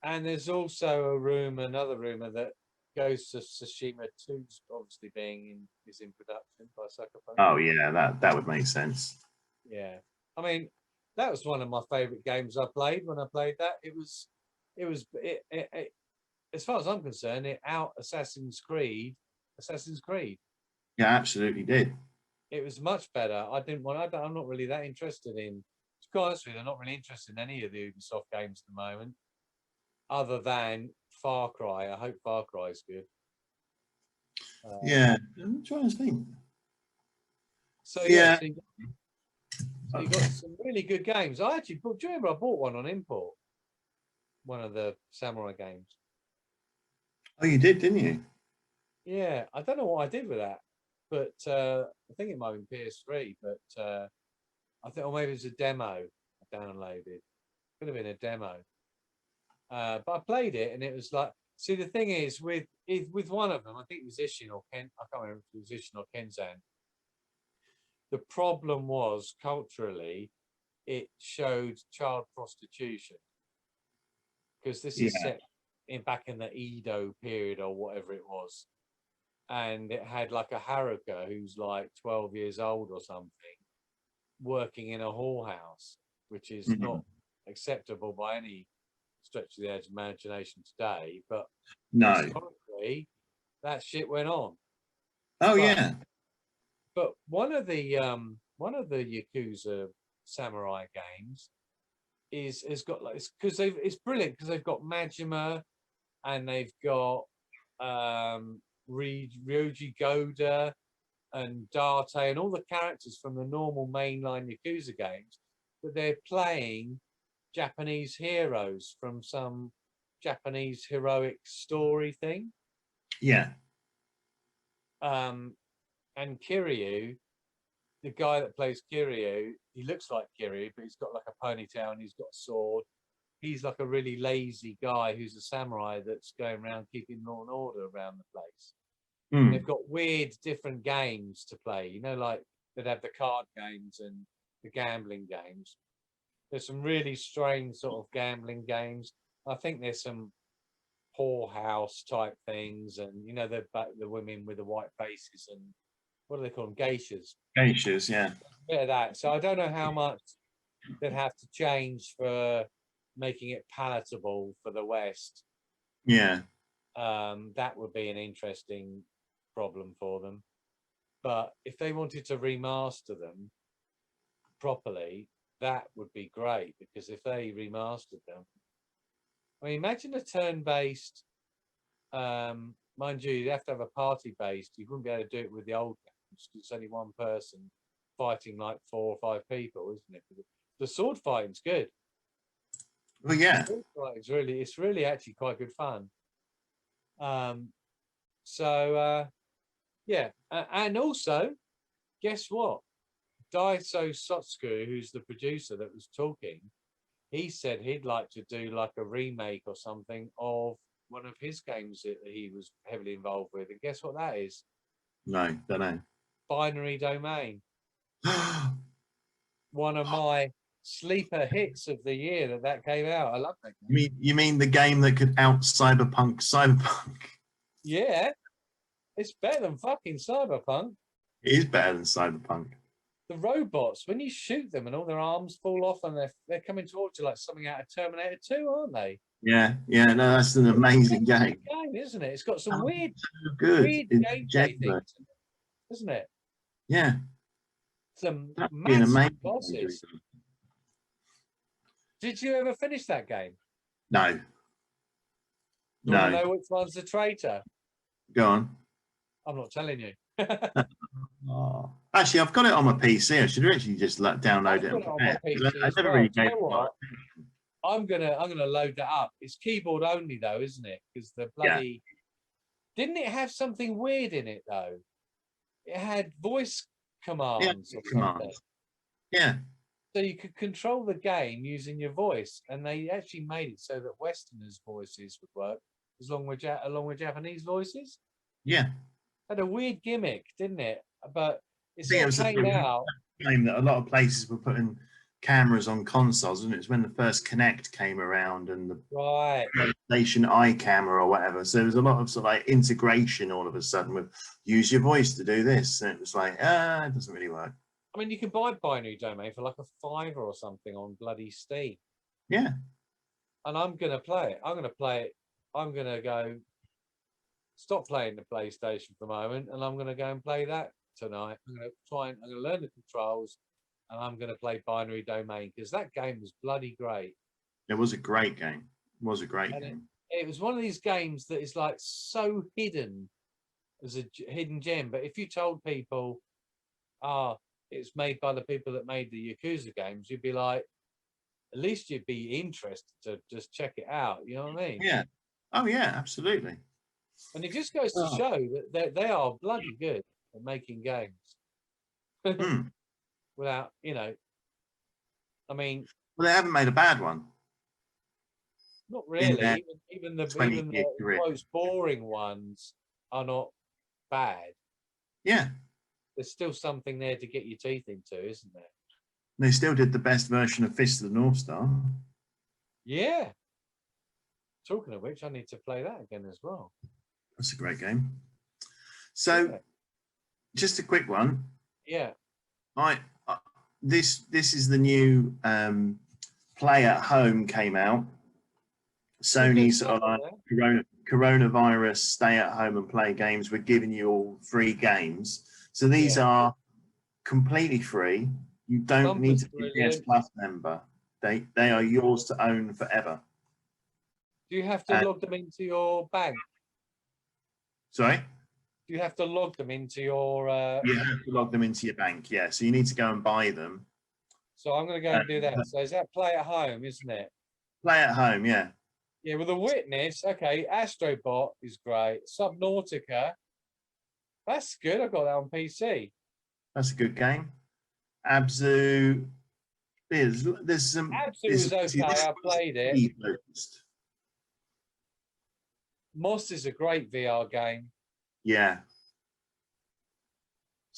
and there's also another rumor that Ghost of Tsushima 2's obviously is in production by Sucker Punch. Oh yeah, that would make sense. Yeah, I mean, that was one of my favorite games I played when I played that. As far as I'm concerned, it out Assassin's Creed. Assassin's Creed. Yeah, absolutely did. It was much better. I'm not really that interested in. To be honest with you, I'm not really interested in any of the Ubisoft games at the moment, other than Far Cry. I hope Far Cry is good. Yeah, I'm trying to think. So Yeah, yes, so you got some really good games. I actually do you remember I bought one on import? One of the samurai games. oh, you did, didn't you? Yeah, I don't know what I did with that, but I think it might have been PS3. But I think, or maybe it was a demo I downloaded. Could have been a demo. But I played it, and it was like, see, the thing is with one of them, I think it was Ishin or Ken. I can't remember if it was Ishin or Kenzan. The problem was culturally, it showed child prostitution because this is Yeah. set back in the Edo period or whatever it was, and it had like a Haruka who's like 12 years old or something, working in a whorehouse, which is not acceptable by any stretch of the imagination today. But No. historically, that shit went on. Oh But, yeah. but one of the Yakuza samurai games has got like it's brilliant because they've got Majima and they've got Ryoji Goda and Date and all the characters from the normal mainline Yakuza games, but they're playing Japanese heroes from some Japanese heroic story thing. Yeah. And Kiryu, the guy that plays Kiryu, he looks like Kiryu, but he's got like a ponytail and he's got a sword. He's like a really lazy guy who's a samurai that's going around keeping law and order around the place. And Mm. they've got weird different games to play. You know, like they'd have the card games and the gambling games. There's some really strange sort of gambling games. I think there's some whorehouse type things, and you know, the women with the white faces, and what do they call them? Geishas. Geishas, yeah. A bit of that. So I don't know how much they'd have to change for making it palatable for the West. Yeah. That would be an interesting problem for them. But if they wanted to remaster them properly, that would be great, because if they remastered them, I mean, imagine a turn-based, mind you, you'd have to have a party-based. You wouldn't be able to do it with the old games because it's only one person fighting like 4 or 5 people, isn't it? The sword fighting's good. Well, yeah. The sword fighting's it's really actually quite good fun. Yeah, and also, guess what? Daiso Sotsuku, who's the producer that was talking, he said he'd like to do like a remake or something of one of his games that he was heavily involved with. And guess what that is? No, don't know. Binary Domain. One of my sleeper hits of the year that came out. I love that game. You mean the game that could out Cyberpunk? Yeah, it's better than fucking Cyberpunk. It is better than Cyberpunk. The robots, when you shoot them and all their arms fall off and they're coming towards you like something out of Terminator 2, aren't they? Yeah, no, that's an amazing game. Isn't it? It's got some weird gameplay things, isn't it? Yeah. Some massive bosses. Did you ever finish that game? No. You want to know which one's the traitor? Go on. I'm not telling you. Oh. Actually, I've got it on my PC. I should actually just download it and play it. I never really gave it. I'm gonna load that up. It's keyboard only though, isn't it? Because the bloody didn't it have something weird in it though? It had voice commands or something. Yeah. So you could control the game using your voice, and they actually made it so that Westerners' voices would work along with Japanese voices. Yeah. Had a weird gimmick, didn't it? But it came out. Claim that a lot of places were putting cameras on consoles, and it's when the first Kinect came around and the PlayStation Eye camera or whatever. So there was a lot of sort of like integration all of a sudden with use your voice to do this, and it was like, it doesn't really work. I mean, you can buy Binary Domain for like a $5 or something on bloody Steam. Yeah. And I'm gonna play it. I'm gonna go stop playing the PlayStation for the moment, and I'm gonna go and play that tonight. I'm gonna learn the controls, and I'm gonna play Binary Domain because that game was bloody great. It was a great game. It was a great game. It was one of these games that is like so hidden as a hidden gem. But if you told people, it's made by the people that made the Yakuza games, you'd be like, at least you'd be interested to just check it out. You know what I mean? Yeah. Oh yeah, absolutely. And it just goes to show that they are bloody good at making games. Without, I mean, well, they haven't made a bad one. Not really. Even the most boring ones are not bad. Yeah. There's still something there to get your teeth into, isn't there? They still did the best version of Fist of the North Star. Yeah. Talking of which, I need to play that again as well. That's a great game. So, just a quick one. Yeah. This is the new Play at Home came out. Sony's sort of like coronavirus stay at home and play games. We're giving you all free games. So these are completely free. You don't need to be a PS Plus member. They are yours to own forever. Do you have to log them into your bank? Sorry? Do you have to log them into your... You have to log them into your bank, yeah. So you need to go and buy them. So I'm going to go and do that. So is that Play at Home, isn't it? Play at Home, yeah. Yeah, with The Witness, okay, Astrobot is great. Subnautica, that's good. I got that on PC. That's a good game. Abzu, there's some... Abzu was okay, I played it. Moss is a great VR game. Yeah.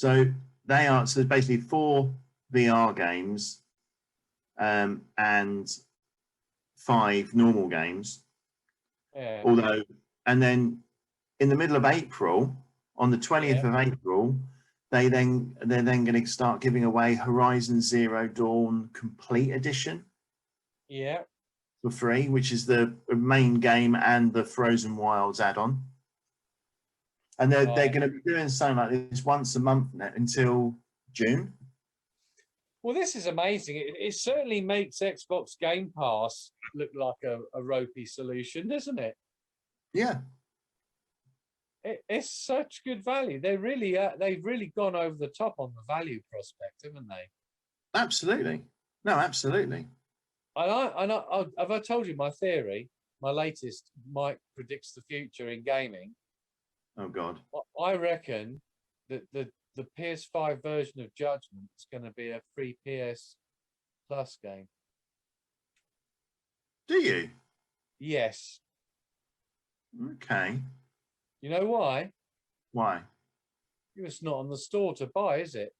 So they are, so there's basically 4 VR games and 5 normal games. Yeah. Although, and then in the middle of April, on the 20th of April, they're then going to start giving away Horizon Zero Dawn Complete Edition. Yeah. For free, which is the main game and the Frozen Wilds add-on. And they're going to be doing something like this once a month now until June. Well, this is amazing. It certainly makes Xbox Game Pass look like a ropey solution, doesn't it? Yeah. It's such good value. They've really gone over the top on the value prospect, haven't they? Absolutely. No, absolutely. Have I told you my theory? My latest Mike predicts the future in gaming. Oh God. I reckon that the PS5 version of Judgment is going to be a free PS Plus game. Do you? Yes. Okay. You know why? Why? It's not on the store to buy, is it?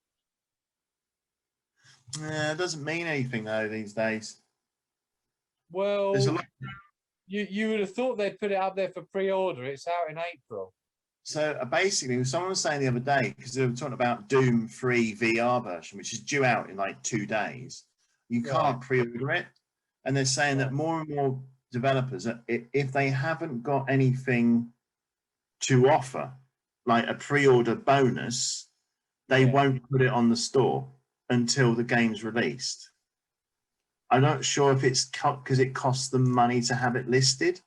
It doesn't mean anything though these days. Well, There's a lot. You would have thought they'd put it up there for pre-order. It's out in April. So basically, someone was saying the other day, because they were talking about Doom 3 VR version, which is due out in like 2 days. You can't pre-order it, and they're saying that more and more developers, if they haven't got anything to offer, like a pre-order bonus, they won't put it on the store until the game's released. I'm not sure if it's because it costs them money to have it listed.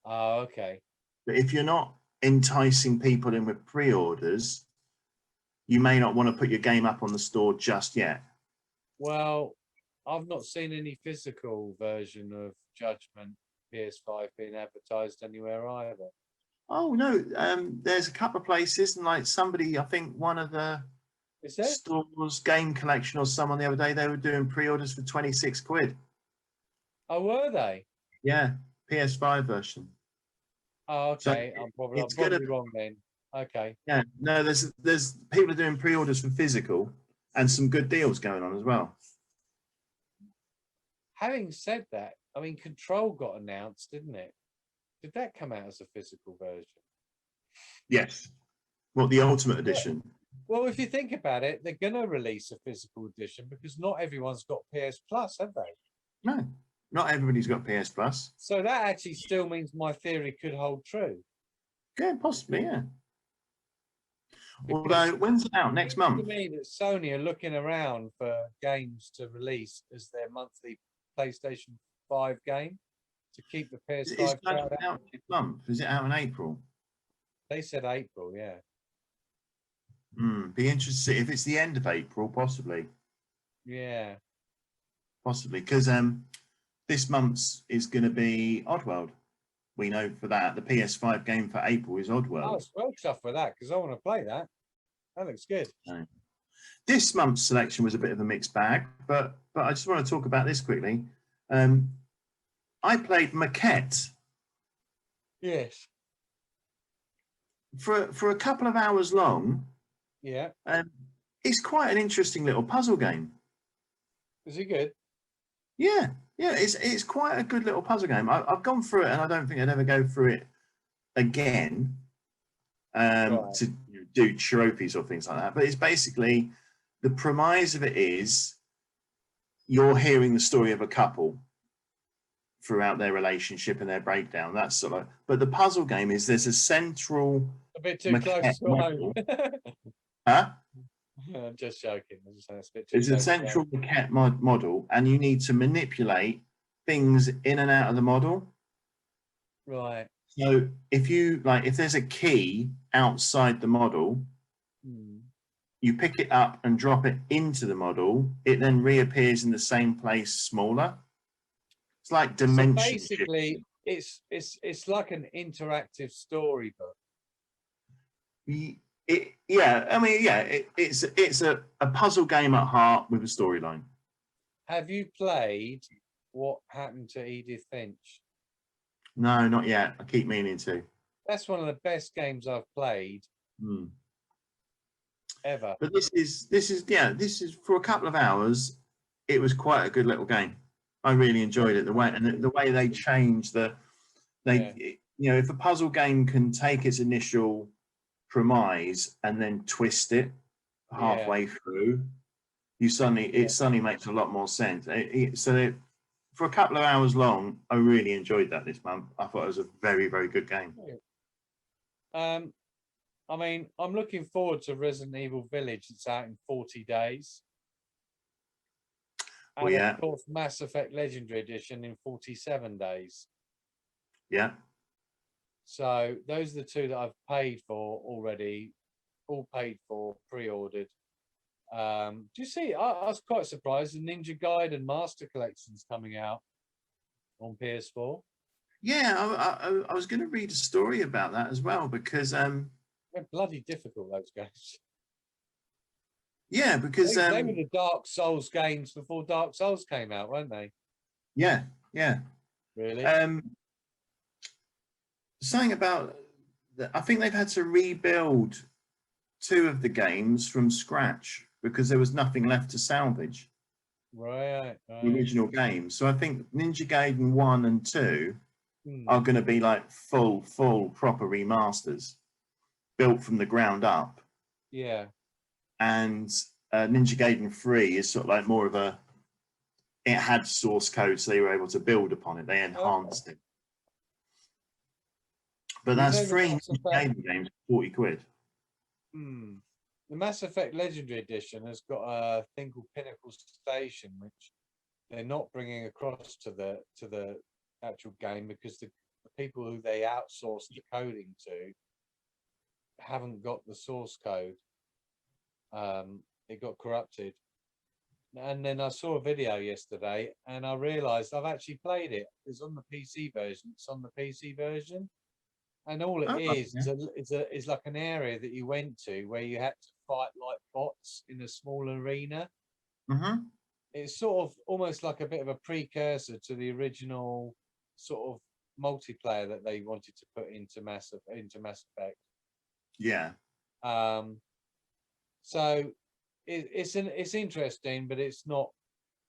Oh, okay. But if you're not enticing people in with pre-orders, you may not want to put your game up on the store just yet. Well, I've not seen any physical version of Judgment PS5 being advertised anywhere either. Oh no, there's a couple of places, and like somebody, I think one of the stores, Game Collection or someone the other day, they were doing pre-orders for 26 quid. Oh, were they? Yeah, PS5 version. Oh, okay. So I'm probably wrong then. Okay. Yeah, no, there's people are doing pre-orders for physical, and some good deals going on as well. Having said that, I mean, Control got announced, didn't it? Did that come out as a physical version? Yes. Well, the Ultimate Edition. Well, if you think about it, they're going to release a physical edition because not everyone's got PS Plus, have they? No, not everybody's got PS Plus. So that actually still means my theory could hold true. Yeah, possibly, yeah. Although, when's it out? Next month? It means that Sony are looking around for games to release as their monthly PlayStation 5 game to keep the PS5 Is it out next month? Is it out in April? They said April, yeah. Be interested if it's the end of April, possibly. Yeah. Possibly, because this month's is going to be Oddworld. We know for that. The PS5 game for April is Oddworld. Oh, it's well tough for that because I want to play that. That looks good. This month's selection was a bit of a mixed bag, but I just want to talk about this quickly. I played Maquette. Yes. For a couple of hours long. Yeah. It's quite an interesting little puzzle game. Is it good? Yeah, it's quite a good little puzzle game. I've gone through it, and I don't think I'd ever go through it again to do trophies or things like that. But it's basically, the premise of it is you're hearing the story of a couple throughout their relationship and their breakdown. That's sort of. But the puzzle game is there's a central. A bit too close to home. Huh? I'm just joking. It's a central maquette model, and you need to manipulate things in and out of the model. Right. So if there's a key outside the model, you pick it up and drop it into the model. It then reappears in the same place, smaller. It's like dimension. So basically, it's like an interactive storybook. It's a puzzle game at heart with a storyline. Have you played What Happened to Edith Finch? No, not yet. I keep meaning to. That's one of the best games I've played. ever. But this is for a couple of hours. It was quite a good little game. I really enjoyed it. The way they changed if a puzzle game can take its initial premise and then twist it halfway through, it suddenly makes a lot more sense. For a couple of hours long, I really enjoyed that this month. I thought it was a very, very good game. I mean, I'm looking forward to Resident Evil Village. It's out in 40 days. And of course, Mass Effect Legendary Edition in 47 days. Yeah. So those are the two that I've paid for already, all paid for, pre-ordered. Do you see? I was quite surprised. The Ninja Gaiden Master Collection's coming out on PS4. Yeah, I was going to read a story about that as well because they're bloody difficult, those games. Yeah, because they were the Dark Souls games before Dark Souls came out, weren't they? Yeah. Really? Saying about, I think they've had to rebuild 2 of the games from scratch because there was nothing left to salvage. Right. The original games. So I think Ninja Gaiden 1 and 2 are going to be like full proper remasters, built from the ground up. Yeah. And Ninja Gaiden 3 is sort of like more of it had source code, so they were able to build upon it. They enhanced it. But that's 3 Ninja Gaiden games, 40 quid. The Mass Effect Legendary Edition has got a thing called Pinnacle Station, which they're not bringing across to the actual game because the people who they outsource the coding to haven't got the source code. It got corrupted. And then I saw a video yesterday and I realized I've actually played it. It's on the PC version. It's on the PC version. And all it is like an area that you went to where you had to fight like bots in a small arena. It's sort of almost like a bit of a precursor to the original sort of multiplayer that they wanted to put into Mass Effect. Yeah. So it's interesting, but it's not.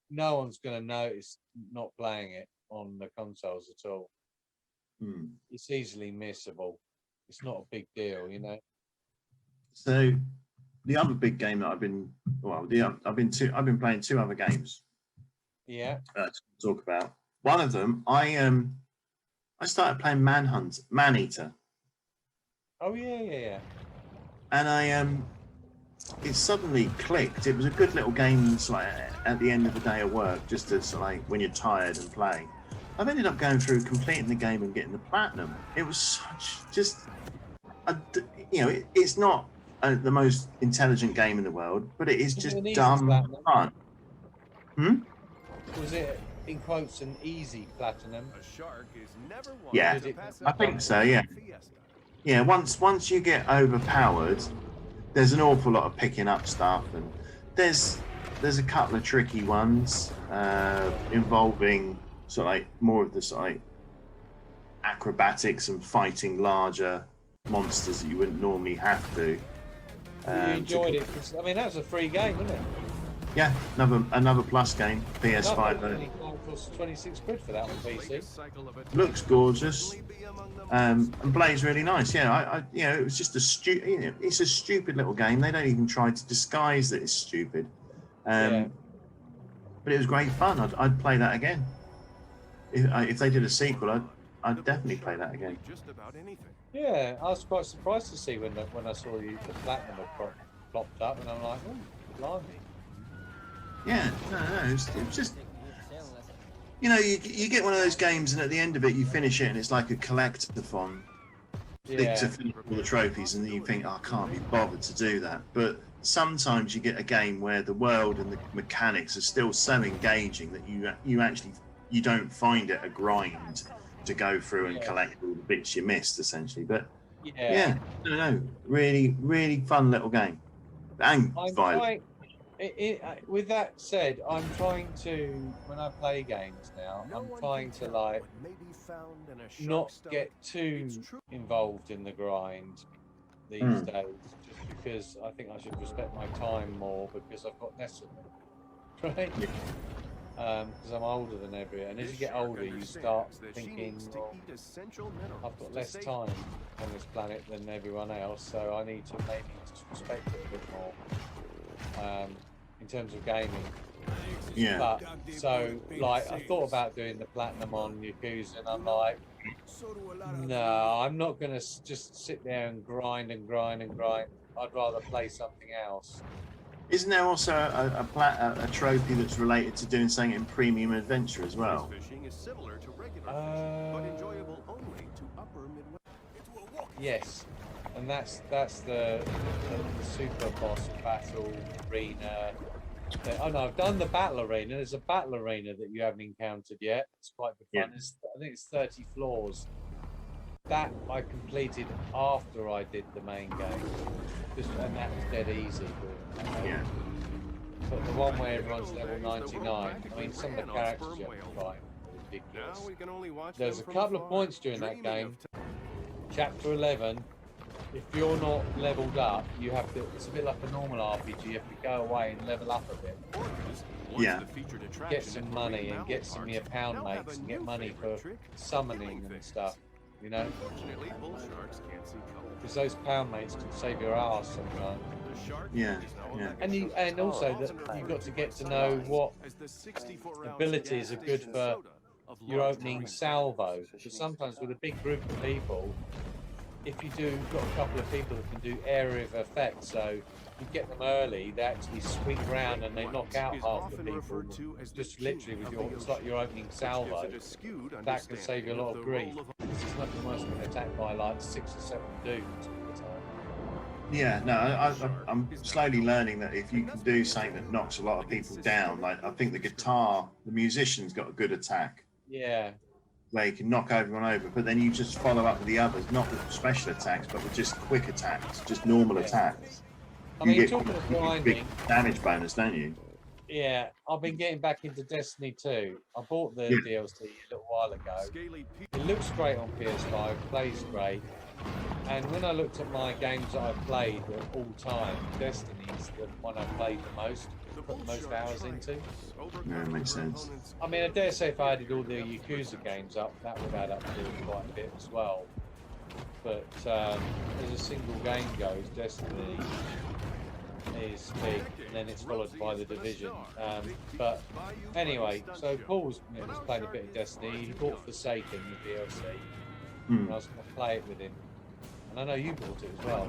No one's going to notice not playing it on the consoles at all. It's easily missable. It's not a big deal, you know. So the other big game that I've been playing 2 other games. Yeah. To talk about. One of them, I started playing Maneater. Oh yeah. And it suddenly clicked. It was a good little game, like at the end of the day of work, just to like when you're tired and playing. I've ended up going through completing the game and getting the platinum. It was it's not the most intelligent game in the world, but it is just dumb fun. Was it in quotes an easy platinum? Yeah, I think so. Yeah. Once you get overpowered, there's an awful lot of picking up stuff, and there's a couple of tricky ones involving sort of like more of the sort of like acrobatics and fighting larger monsters that you wouldn't normally have to. You enjoyed it? I mean, that was a free game, wasn't it? Yeah, another Plus game, PS5. It cost 26 quid for that on PC. Looks gorgeous, and plays really nice. Yeah, it was just it's a stupid little game. They don't even try to disguise that it's stupid. But it was great fun. I'd play that again. If they did a sequel, I'd definitely play that again. Yeah, I was quite surprised to see when I saw the platinum had popped up, and I'm like, oh, blimey. Yeah, no, it's just, you get one of those games, and at the end of it, you finish it, and it's like a collectathon. To finish all the trophies, and then you think, I can't be bothered to do that. But sometimes you get a game where the world and the mechanics are still so engaging that you don't find it a grind to go through and collect all the bits you missed, essentially. But no, really, really fun little game. And violent. With that said, I'm trying to, when I play games now, I'm trying to like not get too involved in the grind. these days, just because I think I should respect my time more because I've got less of it, right? Yeah. Because I'm older than everyone, and as you get older, you start thinking, well, I've got less time on this planet than everyone else, so I need to maybe just respect it a bit more in terms of gaming. Yeah. But so, like, I thought about doing the platinum on Yakuza, and I'm like, no, I'm not gonna just sit there and grind and grind and grind. I'd rather play something else. Isn't there also a trophy that's related to doing something in Premium Adventure as well? Yes, and that's the super boss battle arena. Oh no, I've done the battle arena. There's a battle arena that you haven't encountered yet. It's quite good fun. I think it's 30 floors. That I completed after I did the main game, and that was dead easy. Yeah. But the one where everyone's level 99, I mean, some of the characters you have to fight are ridiculous. There's a couple of points during that game. Chapter 11, if you're not leveled up, you have to, it's a bit like a normal RPG, you have to go away and level up a bit. Yeah. Get some money and get some of your pound mates and get money for summoning and stuff, you know? Because those pound mates can save your ass sometimes. Yeah, yeah. And also that you've got to get to know what abilities are good for your opening salvo. Because sometimes with a big group of people, if you do got a couple of people that can do area of effect, so you get them early, they actually sweep round and they knock out half the people. Just literally with your, it's like your opening salvo. That can save you a lot of grief. It's nothing worse than attacked by like 6 or 7 dudes. Yeah, no, I'm slowly learning that if you can do something that knocks a lot of people down, like I think the musician's got a good attack. Yeah. Where you can knock everyone over, but then you just follow up with the others, not with special attacks, but with just quick attacks, just normal attacks. I mean, you talking of grinding, big damage bonus, don't you? Yeah, I've been getting back into Destiny 2. I bought the DLC a little while ago. It looks great on PS5, plays great. And when I looked at my games that I've played at all time, Destiny's the one I've played the most, put the most hours into. Yeah, it makes sense. I mean, I dare say if I added all the Yakuza games up, that would add up to quite a bit as well. But as a single game goes, Destiny is big, and then it's followed by the Division. But anyway, so Paul's playing a bit of Destiny. He bought Forsaken, the DLC, and I was going to play it with him. And I know you bought it as well.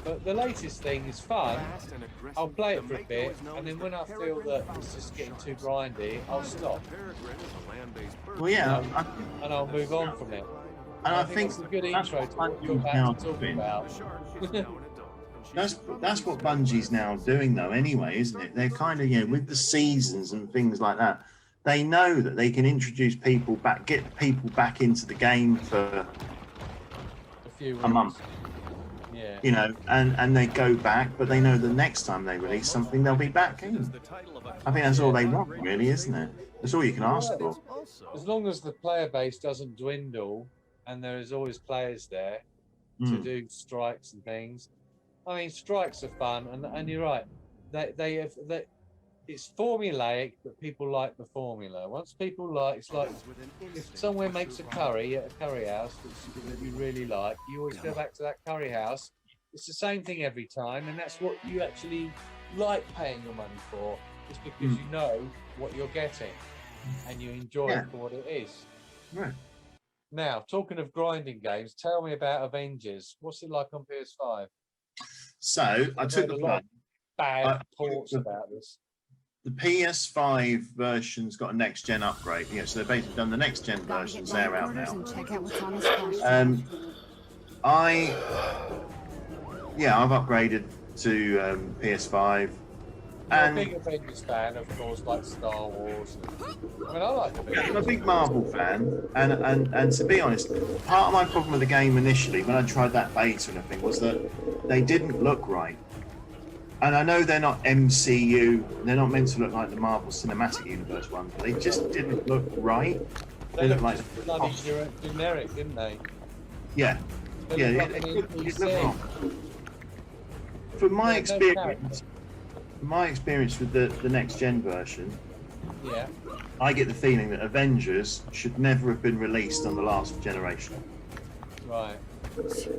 But the latest thing is fun. I'll play it for a bit, and then when I feel that it's just getting too grindy, I'll stop. Well, yeah, and I'll move on from it. And I think it's a good intro to what you're about to talk about. That's what Bungie's now doing, though. Anyway, isn't it? They're kind of, with the seasons and things like that. They know that they can introduce people back, get people back into the game for a month. Yeah. And they go back, but they know the next time they release something, they'll be back in. I think that's all they want, really, isn't it? That's all you can ask for. As long as the player base doesn't dwindle, and there is always players there to do strikes and things. I mean, strikes are fun, and you're right. It's formulaic, but people like the formula. Once people it's like if somewhere makes a curry at a curry house that you really like, you always go back to that curry house. It's the same thing every time, and that's what you actually like paying your money for. It's because you know what you're getting, and you enjoy it for what it is. Right. Now, talking of grinding games, tell me about Avengers. What's it like on PS5? So I took the plunge. Bad reports about this. The PS5 version's got a next gen upgrade. Yeah, so they've basically done the next gen versions. They're out now. I've upgraded to PS5. I'm a big Avengers fan, of course, like Star Wars. I mean, I like Avengers. I'm a big Marvel fan, and to be honest, part of my problem with the game initially, when I tried that beta and everything, was that they didn't look right. And I know they're not MCU, they're not meant to look like the Marvel Cinematic Universe ones, but they just didn't look right. They looked like bloody generic, didn't they? Yeah. It Yeah, looked like an it NPC. looked wrong. From my experience, with the next gen version, Yeah. I get the feeling that Avengers should never have been released on the last generation. Right.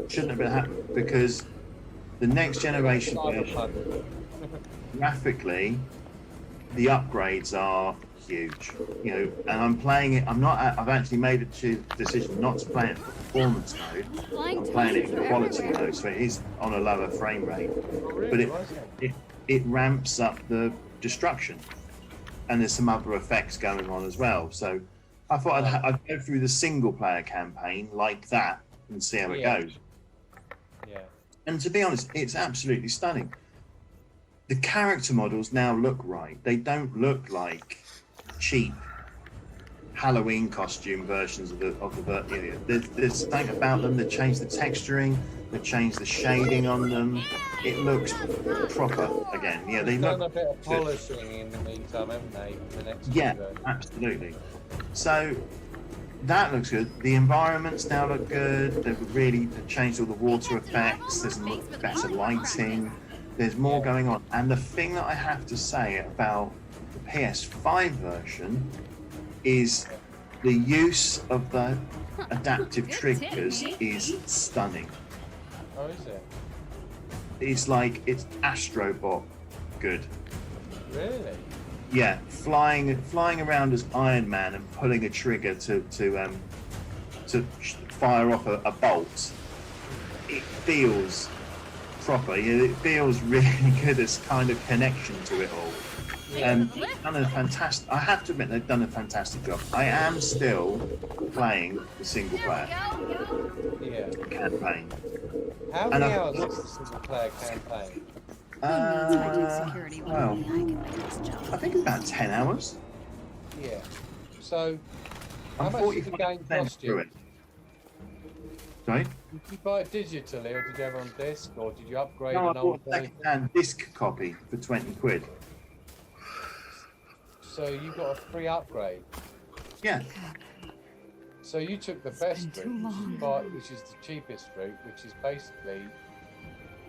Shouldn't have been happening because the next generation version, graphically, the upgrades are huge. You know, and I'm playing it. I've actually made a decision not to play it in performance mode. I'm playing it in quality mode, so it is on a lower frame rate. But it ramps up the destruction, and there's some other effects going on as well. So I thought I'd go through the single player campaign like that and see how it goes. Yeah. And to be honest, it's absolutely stunning. The character models now look right. They don't look like cheap Halloween costume versions of the there's something about them. They changed the texturing, they changed the shading on them. It looks proper again. Yeah, they look done a bit of polishing in the meantime, haven't they? The next version. Absolutely. So that looks good. The environments now look good. They've changed all the water effects. There's better lighting. There's more going on. And the thing that I have to say about the PS5 version is the use of the adaptive triggers is stunning. Oh, is it? It's like it's Astrobot good. Really? Yeah, flying around as Iron Man and pulling a trigger to fire off a bolt. It feels proper. It feels really good. This kind of connection to it all. They've done a fantastic. I have to admit, they've done a fantastic job. I am still playing the single player campaign. How many hours is the single player campaign? Well, I think it's about 10 hours. Yeah. So, how much did the game cost you? Sorry? Did you buy it digitally, or did you have it on disc, or did you upgrade No, I an old bought a second-hand disc copy for 20 quid. So you got a free upgrade. Yeah. So you took the best route, which is the cheapest route, which is basically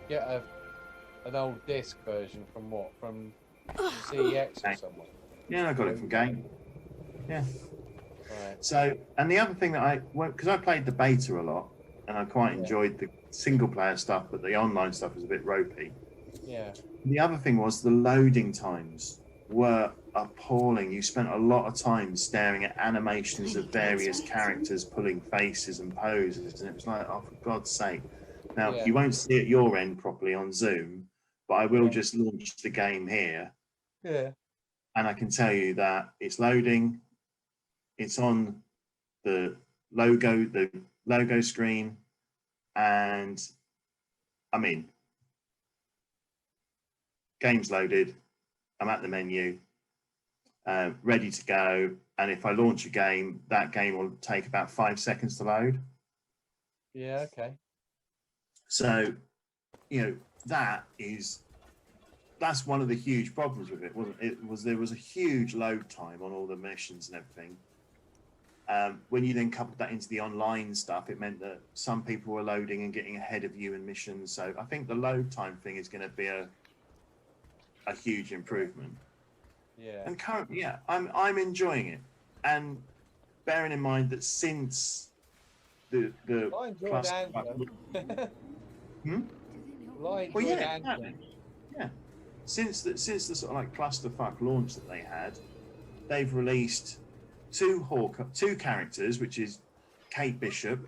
get an old disc version from CEX or somewhere. Yeah, I got it from Game. Yeah. Right. So, and the other thing that because I played the beta a lot, and I quite enjoyed the single player stuff, but the online stuff was a bit ropey. Yeah. The other thing was the loading times were appalling. You spent a lot of time staring at animations of various characters pulling faces and poses, and it was like, oh, for God's sake. Now, you won't see it your end properly on Zoom, but I will just launch the game here. Yeah. And I can tell you that it's loading. It's on the logo screen, and I mean, game's loaded. I'm at the menu, ready to go. And if I launch a game, that game will take about 5 seconds to load. Yeah. Okay. So, you know, that's one of the huge problems with it, wasn't it? There was a huge load time on all the missions and everything. When you then coupled that into the online stuff, it meant that some people were loading and getting ahead of you in missions. So I think the load time thing is going to be a huge improvement. Yeah. And currently, I'm enjoying it. And bearing in mind that since the I enjoyed Anthem. Well, I enjoyed Anthem. Yeah. Since the sort of like clusterfuck launch that they had, they've released two characters, which is Kate Bishop,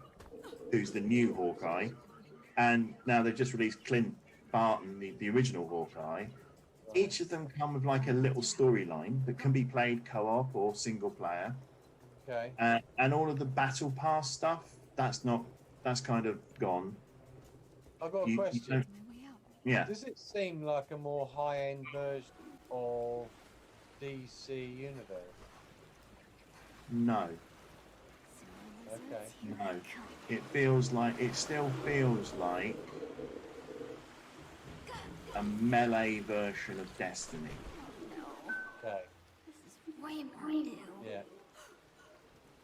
who's the new Hawkeye, and now they've just released Clint Barton, the original Hawkeye. Each of them come with like a little storyline that can be played co-op or single player. Okay. And all of the battle pass stuff, that's kind of gone. I've got a question. Yeah. Does it seem like a more high-end version of DC Universe? No. Okay. No. It still feels like a melee version of Destiny. Okay. Way important. Yeah.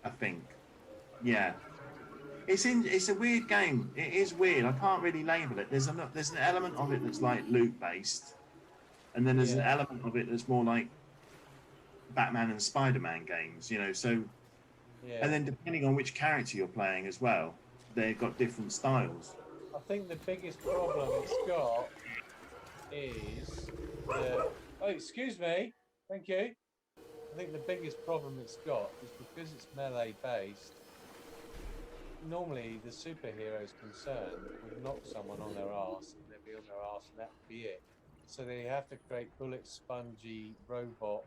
I think. Yeah. It's a weird game. It is weird. I can't really label it. There's an element of it that's like loot based, and then there's an element of it that's more like Batman and Spider-Man games. So and then depending on which character you're playing as well, they've got different styles. I think the biggest problem it's got is the. Oh, excuse me. Thank you. I think the biggest problem it's got is because it's melee based. Normally, the superhero's concerned would knock someone on their arse, and they'd be on their arse, and that would be it. So they have to create bullet spongy robot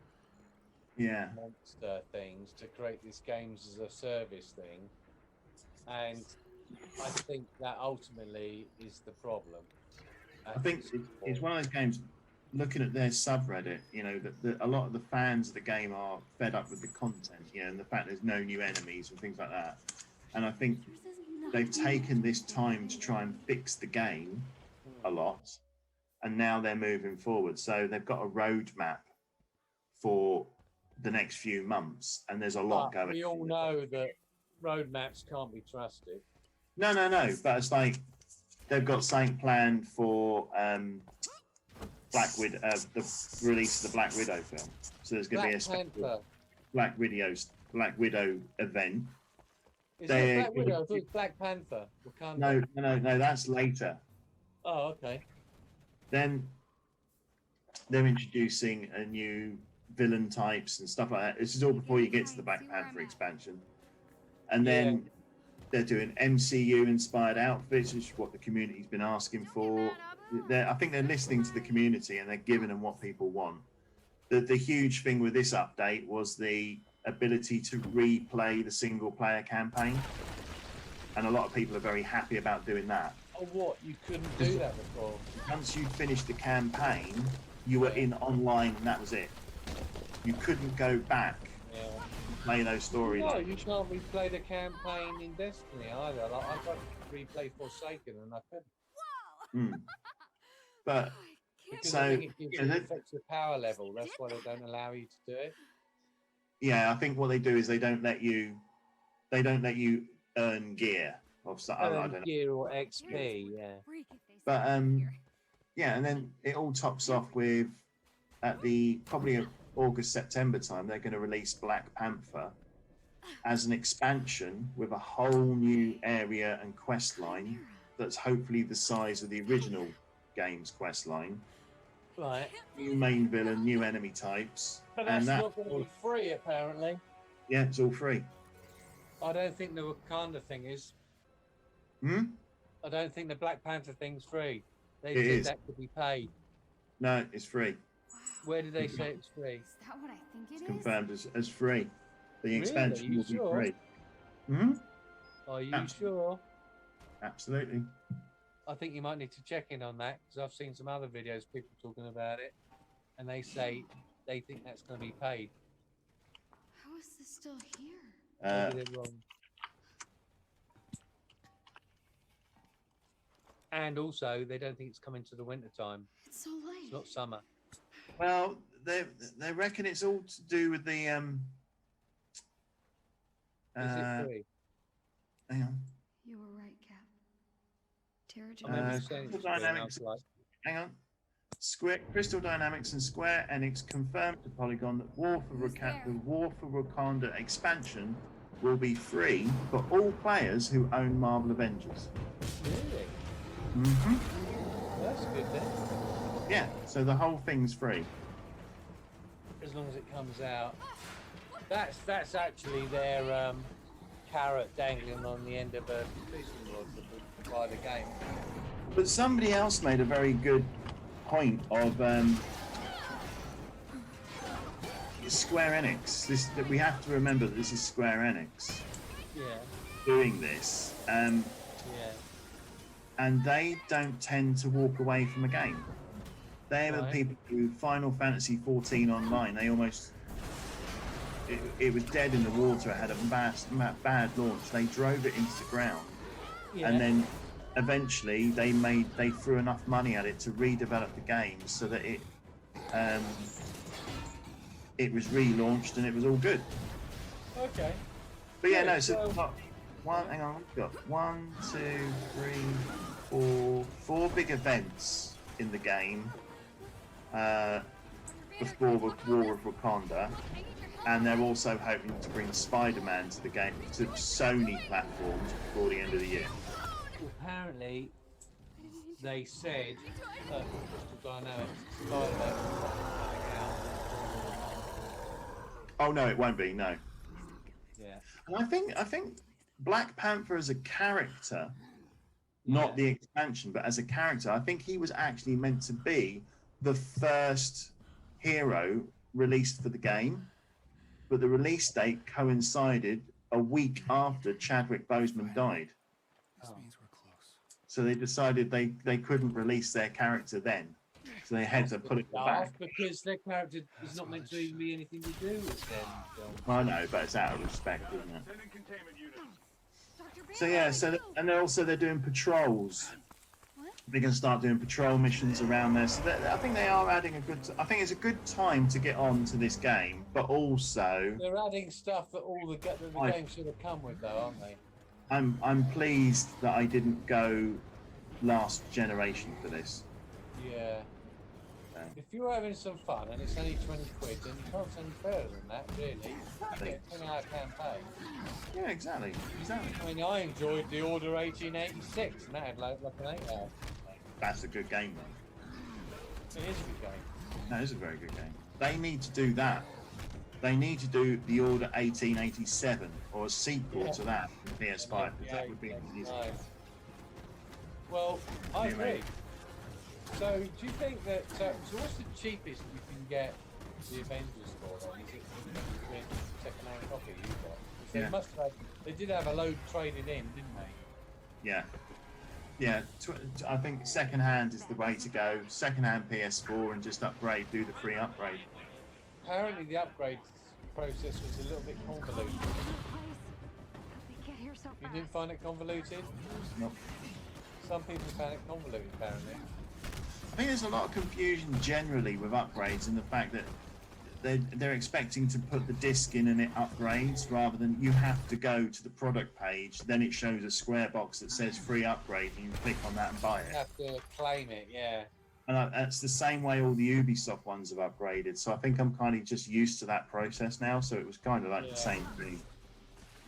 monster things to create this games as a service thing, and I think that ultimately is the problem. I think it's one of those games. Looking at their subreddit, that a lot of the fans of the game are fed up with the content, and the fact there's no new enemies and things like that. And I think they've taken this time to try and fix the game a lot, and now they're moving forward. So they've got a roadmap for the next few months, and there's a lot going. We all know that roadmaps can't be trusted. No. But it's like they've got something planned for Black Widow, the release of the Black Widow film. So there's going to be a special Black Widow event. Is that Black Widow? I thought it was Black Panther. No, that's later. Oh, okay. Then they're introducing a new villain types and stuff like that. This is all before you get to the Black Panther expansion. And then they're doing MCU inspired outfits, which is what the community's been asking for. I think they're listening to the community and they're giving them what people want. The huge thing with this update was the ability to replay the single player campaign, and a lot of people are very happy about doing that. Oh, what? You couldn't do that before? Once you finished the campaign, you were in online and that was it. You couldn't go back and play those stories. No, you can't replay the campaign in Destiny either. Like, I tried to replay Forsaken and I couldn't. But because I think it affects the power level. That's why they don't allow you to do it. Yeah, I think what they do is they don't let you earn gear of stuff. I don't know. Gear or XP, But and then it all tops off with at the probably August, September time, they're going to release Black Panther as an expansion with a whole new area and quest line that's hopefully the size of the original game's quest line. Right. New main villain, new enemy types. But that's not going to be free, apparently. Yeah, it's all free. I don't think the Wakanda thing is. I don't think the Black Panther thing's free. They said that could be paid. No, it's free. Wow. Where did they say it's free? Is that what I think it is? It's confirmed as free. The expansion will be free. Are you sure? Absolutely. I think you might need to check in on that, because I've seen some other videos, people talking about it, and they say they think that's going to be paid. How is this still here? Maybe they're wrong. And also, they don't think it's coming to the winter time. It's so late. It's not summer. Well, they reckon it's all to do with the Is it free? Hang on. You were right, Cap. Crystal Dynamics. Hang on. Crystal Dynamics and Square Enix confirmed to Polygon that the War for Wakanda expansion will be free for all players who own Marvel Avengers. Really? That's good then. Yeah, so the whole thing's free. As long as it comes out. That's actually their carrot dangling on the end of a fishing rod to buy the game. But somebody else made a very good point of Square Enix. That we have to remember that this is Square Enix doing this. And they don't tend to walk away from a game. They are the people who Final Fantasy 14 Online, they almost it was dead in the water. It had a bad launch. They drove it into the ground, and then eventually they threw enough money at it to redevelop the game so that it was relaunched and it was all good. Okay. But yeah, no. So Hang on, we've got 1, 2, 3, 4 big events in the game before the War of Wakanda, and they're also hoping to bring Spider-Man to the game to Sony platforms before the end of the year. Apparently, they said that Crystal Dynamics Spider-Man was coming out. Oh no, it won't be. No. Yeah. And I think Black Panther as a character, not the expansion, but as a character, I think he was actually meant to be the first hero released for the game, but the release date coincided a week after Chadwick Boseman died. Oh. So they decided they couldn't release their character then. So they had to put it back. Because their character is not meant to even be anything to do with them. I know, but it's out of respect, isn't it? So yeah, and they're doing patrols. They're going to start doing patrol missions around there. So I think they are adding I think it's a good time to get on to this game, but also they're adding stuff that the game should have come with, though, aren't they? I'm pleased that I didn't go last generation for this. Yeah. If you're having some fun and it's only 20 quid, then you can't send further than that, really. Get a 10-hour campaign. Yeah, exactly. I mean, I enjoyed the Order 1886, and that had like an 8-hour. That's a good game, though. It is a good game. That is a very good game. They need to do that. They need to do the Order 1887 or a sequel to that for PS5, because that would be amazing. Well, I agree. So, do you think that? So what's the cheapest you can get the Avengers for? Then is it second-hand copy you got? They must have. They did have a load traded in, didn't they? Yeah. I think second-hand is the way to go. Second-hand PS4 and just upgrade, do the free upgrade. Apparently, the upgrade process was a little bit convoluted. You didn't find it convoluted? No. Some people found it convoluted, apparently. I think there's a lot of confusion generally with upgrades, and the fact that they're expecting to put the disc in and it upgrades, rather than you have to go to the product page, then it shows a square box that says free upgrade, and you click on that and buy it. You have to claim it, yeah. And that's the same way all the Ubisoft ones have upgraded. So I think I'm kind of just used to that process now. So it was kind of like the same thing.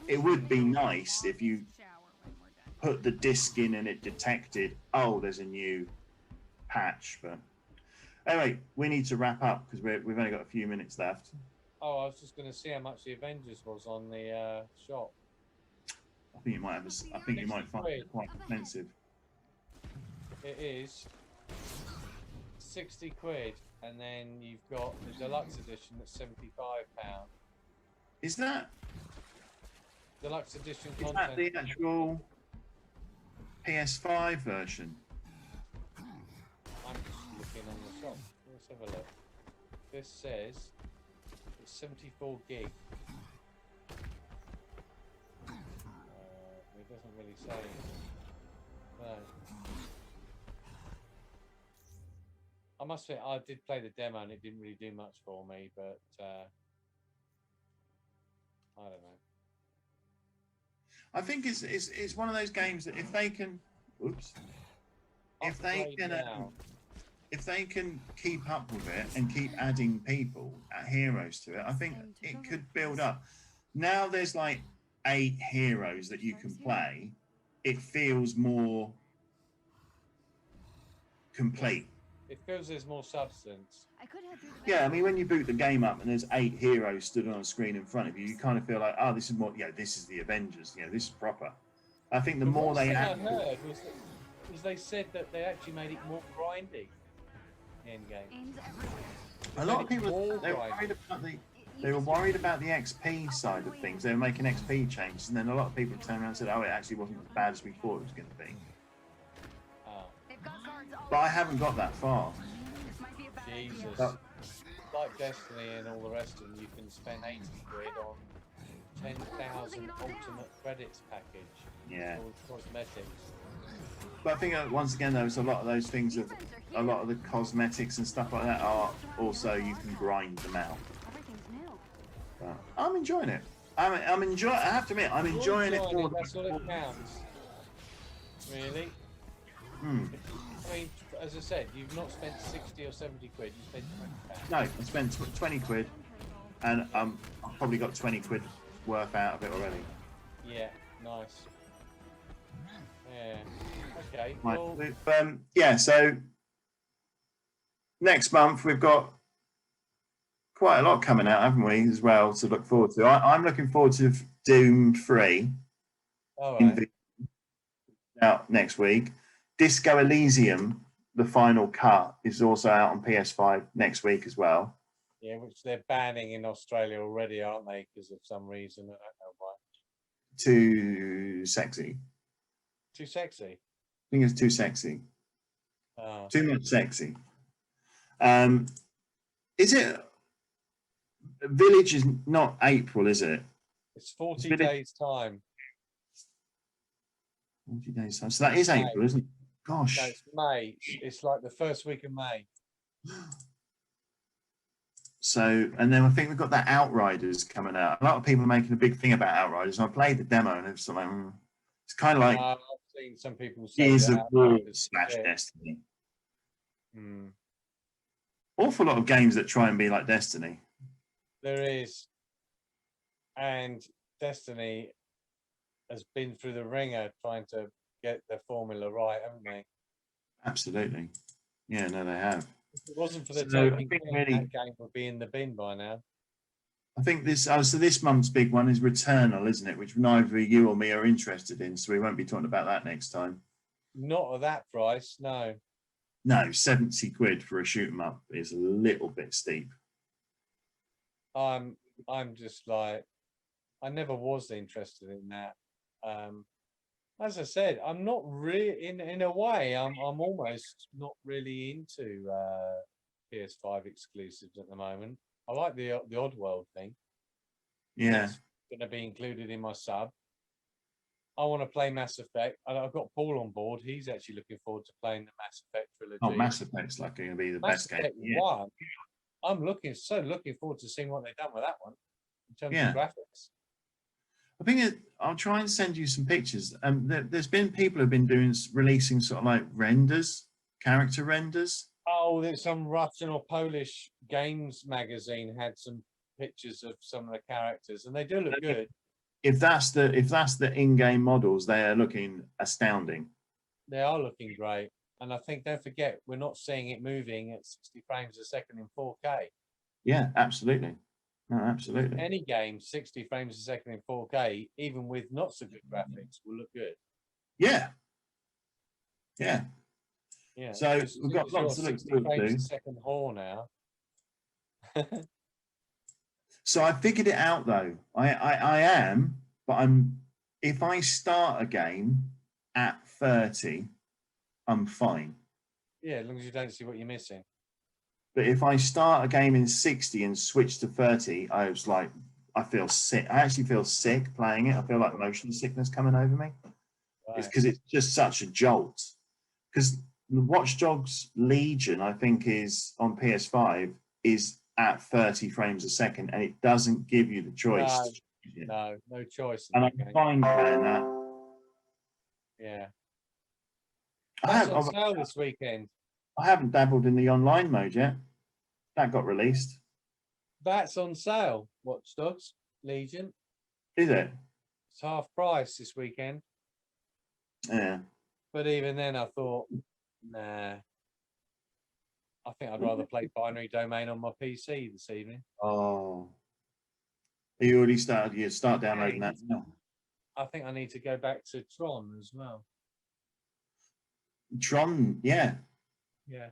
It would be nice if you put the disc in and it detected, oh, there's a new patch. But anyway, we need to wrap up because we've only got a few minutes left. Oh, I was just going to see how much the Avengers was on the shop. I think you might find it quite expensive. It is 60 quid, and then you've got the deluxe edition that's £75. Is that deluxe edition is content? that the actual PS5 version? I'm just looking on the shop. Let's have a look. This says it's 74 gig. It doesn't really say anything. No. I must say, I did play the demo and it didn't really do much for me, but I don't know. I think it's one of those games that if they can, if they can keep up with it and keep adding people, heroes to it, I think it could build up. Now there's like 8 heroes that you can play. It feels more complete. It feels there's more substance. Yeah, I mean, when you boot the game up and there's 8 heroes stood on a screen in front of you, you kind of feel like, oh, this is more, this is the Avengers, this is proper. I think the more they add... What I heard was they said that they actually made it more grindy in game. A lot of people, they were worried about the XP side of things. They were making XP changes, and then a lot of people turned around and said, oh, it actually wasn't as bad as we thought it was going to be. But I haven't got that far. Jesus. Like Destiny and all the rest of them, you can spend 80 quid on 10,000 ultimate credits package. Yeah. All cosmetics. But I think once again, there's a lot of those things of a lot of the cosmetics and stuff like that are also you can grind them out. But I'm enjoying it. I'm enjoying. I have to admit, I'm enjoying it more. That's all it counts. Really. Hmm. I mean, as I said, you've not spent 60 or 70 quid. You spent £20. No, I spent 20 quid, and I've probably got 20 quid worth out of it already. Yeah, nice. Yeah. Okay. Right. Well, Yeah. So next month we've got quite a lot coming out, haven't we, as well, to look forward to. I'm looking forward to Doom 3 all right. out next week. Disco Elysium, the final cut, is also out on PS5 next week as well. Yeah, which they're banning in Australia already, aren't they? Because of some reason, I don't know why. Too sexy. Too sexy. I think it's too sexy. Oh. Too much sexy. Is it? Village is not April, is it? It's 40 days time. 40 days time. So that is April, isn't it? Gosh. No, it's May. It's like the first week of May. So, and then I think we've got that Outriders coming out. A lot of people are making a big thing about Outriders. And I played the demo, and it's like, it's kind of like I've seen some people say Gears of War / yeah. Destiny. Hmm. Awful lot of games that try and be like Destiny. There is, and Destiny has been through the ringer trying to get the formula right, haven't they? Absolutely. Yeah, no, they have. If it wasn't for the So, taking thing, really, that game would be in the bin by now. I think this. So this month's big one is Returnal, isn't it? Which neither you or me are interested in, so we won't be talking about that next time. Not at that price, no. No, 70 quid for a shoot 'em up is a little bit steep. I'm just like, I never was interested in that. As I said, I'm not really in a way. I'm almost not really into PS5 exclusives at the moment. I like the Oddworld thing. Yeah, That's going to be included in my sub. I want to play Mass Effect. I've got Paul on board. He's actually looking forward to playing the Mass Effect trilogy. oh, Mass Effect's like going to be the best game. Yeah. 1. I'm looking forward to seeing what they've done with that one in terms of graphics. I think I'll try and send you some pictures. There's been people who've been releasing sort of like renders, character renders. Oh, there's some Russian or Polish games magazine had some pictures of some of the characters, and they do look good. If that's the in-game models, they are looking astounding. They are looking great, and I think don't forget we're not seeing it moving at 60 frames a second in 4K. Yeah, absolutely. No, absolutely. Any game 60 frames a second in 4K, even with not so good graphics, will look good. Yeah. Yeah. Yeah. So we've got lots to look forward to. Second whore now. So I figured it out though. I am, but if I start a game at 30, I'm fine. Yeah, as long as you don't see what you're missing. But if I start a game in 60 and switch to 30, I feel sick. I actually feel sick playing it. I feel like motion sickness coming over me. Right. It's because it's just such a jolt. Because Watch Dogs Legion, I think, is on PS5 is at 30 frames a second, and it doesn't give you the choice. No choice. And I'm fine playing that. Yeah. That's on sale this weekend. I haven't dabbled in the online mode yet. That got released. That's on sale. Watch Dogs Legion. Is it? It's half price this weekend. Yeah. But even then, I thought, nah. I think I'd rather play Binary Domain on my PC this evening. Oh. You already started? You start downloading that now? I think I need to go back to Tron as well. Tron, yeah. Yeah.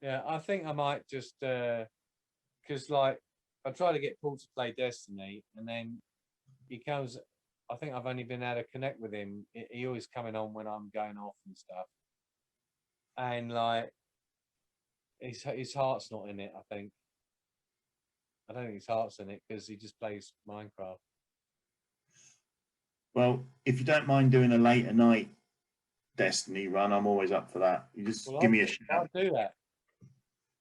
Yeah, I think I might just, because like, I try to get Paul to play Destiny, and then he comes, I think I've only been able to connect with him. He always coming on when I'm going off and stuff. And like, his heart's not in it, I think. I don't think his heart's in it because he just plays Minecraft. Well, if you don't mind doing a later night Destiny run, I'm always up for that. You just give me a shout. I'll do that.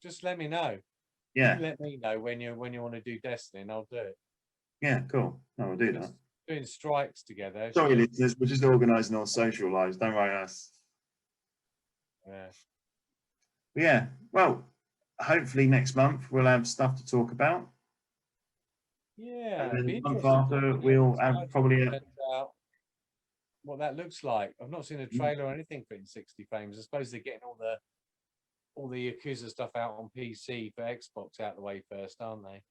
Just let me know. Yeah. You let me know when you want to do Destiny, and I'll do it. Yeah, cool. No, we'll do that. Doing strikes together. Sorry, listeners, we're just organising our social lives. Don't worry us. Yeah. But yeah, well, hopefully next month we'll have stuff to talk about. Yeah. And it'd then be the month interesting to after, find out we'll what have Skyfall probably turns out, what that looks like. I've not seen a trailer or anything for it in 60 frames. I suppose they're getting all the Yakuza stuff out on PC for Xbox out the way first, aren't they?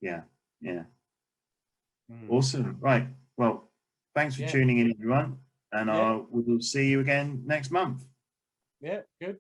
yeah. Mm. Awesome. Right. Well, thanks for Yeah. tuning in, everyone. And Yeah. we will see you again next month. Yeah, good.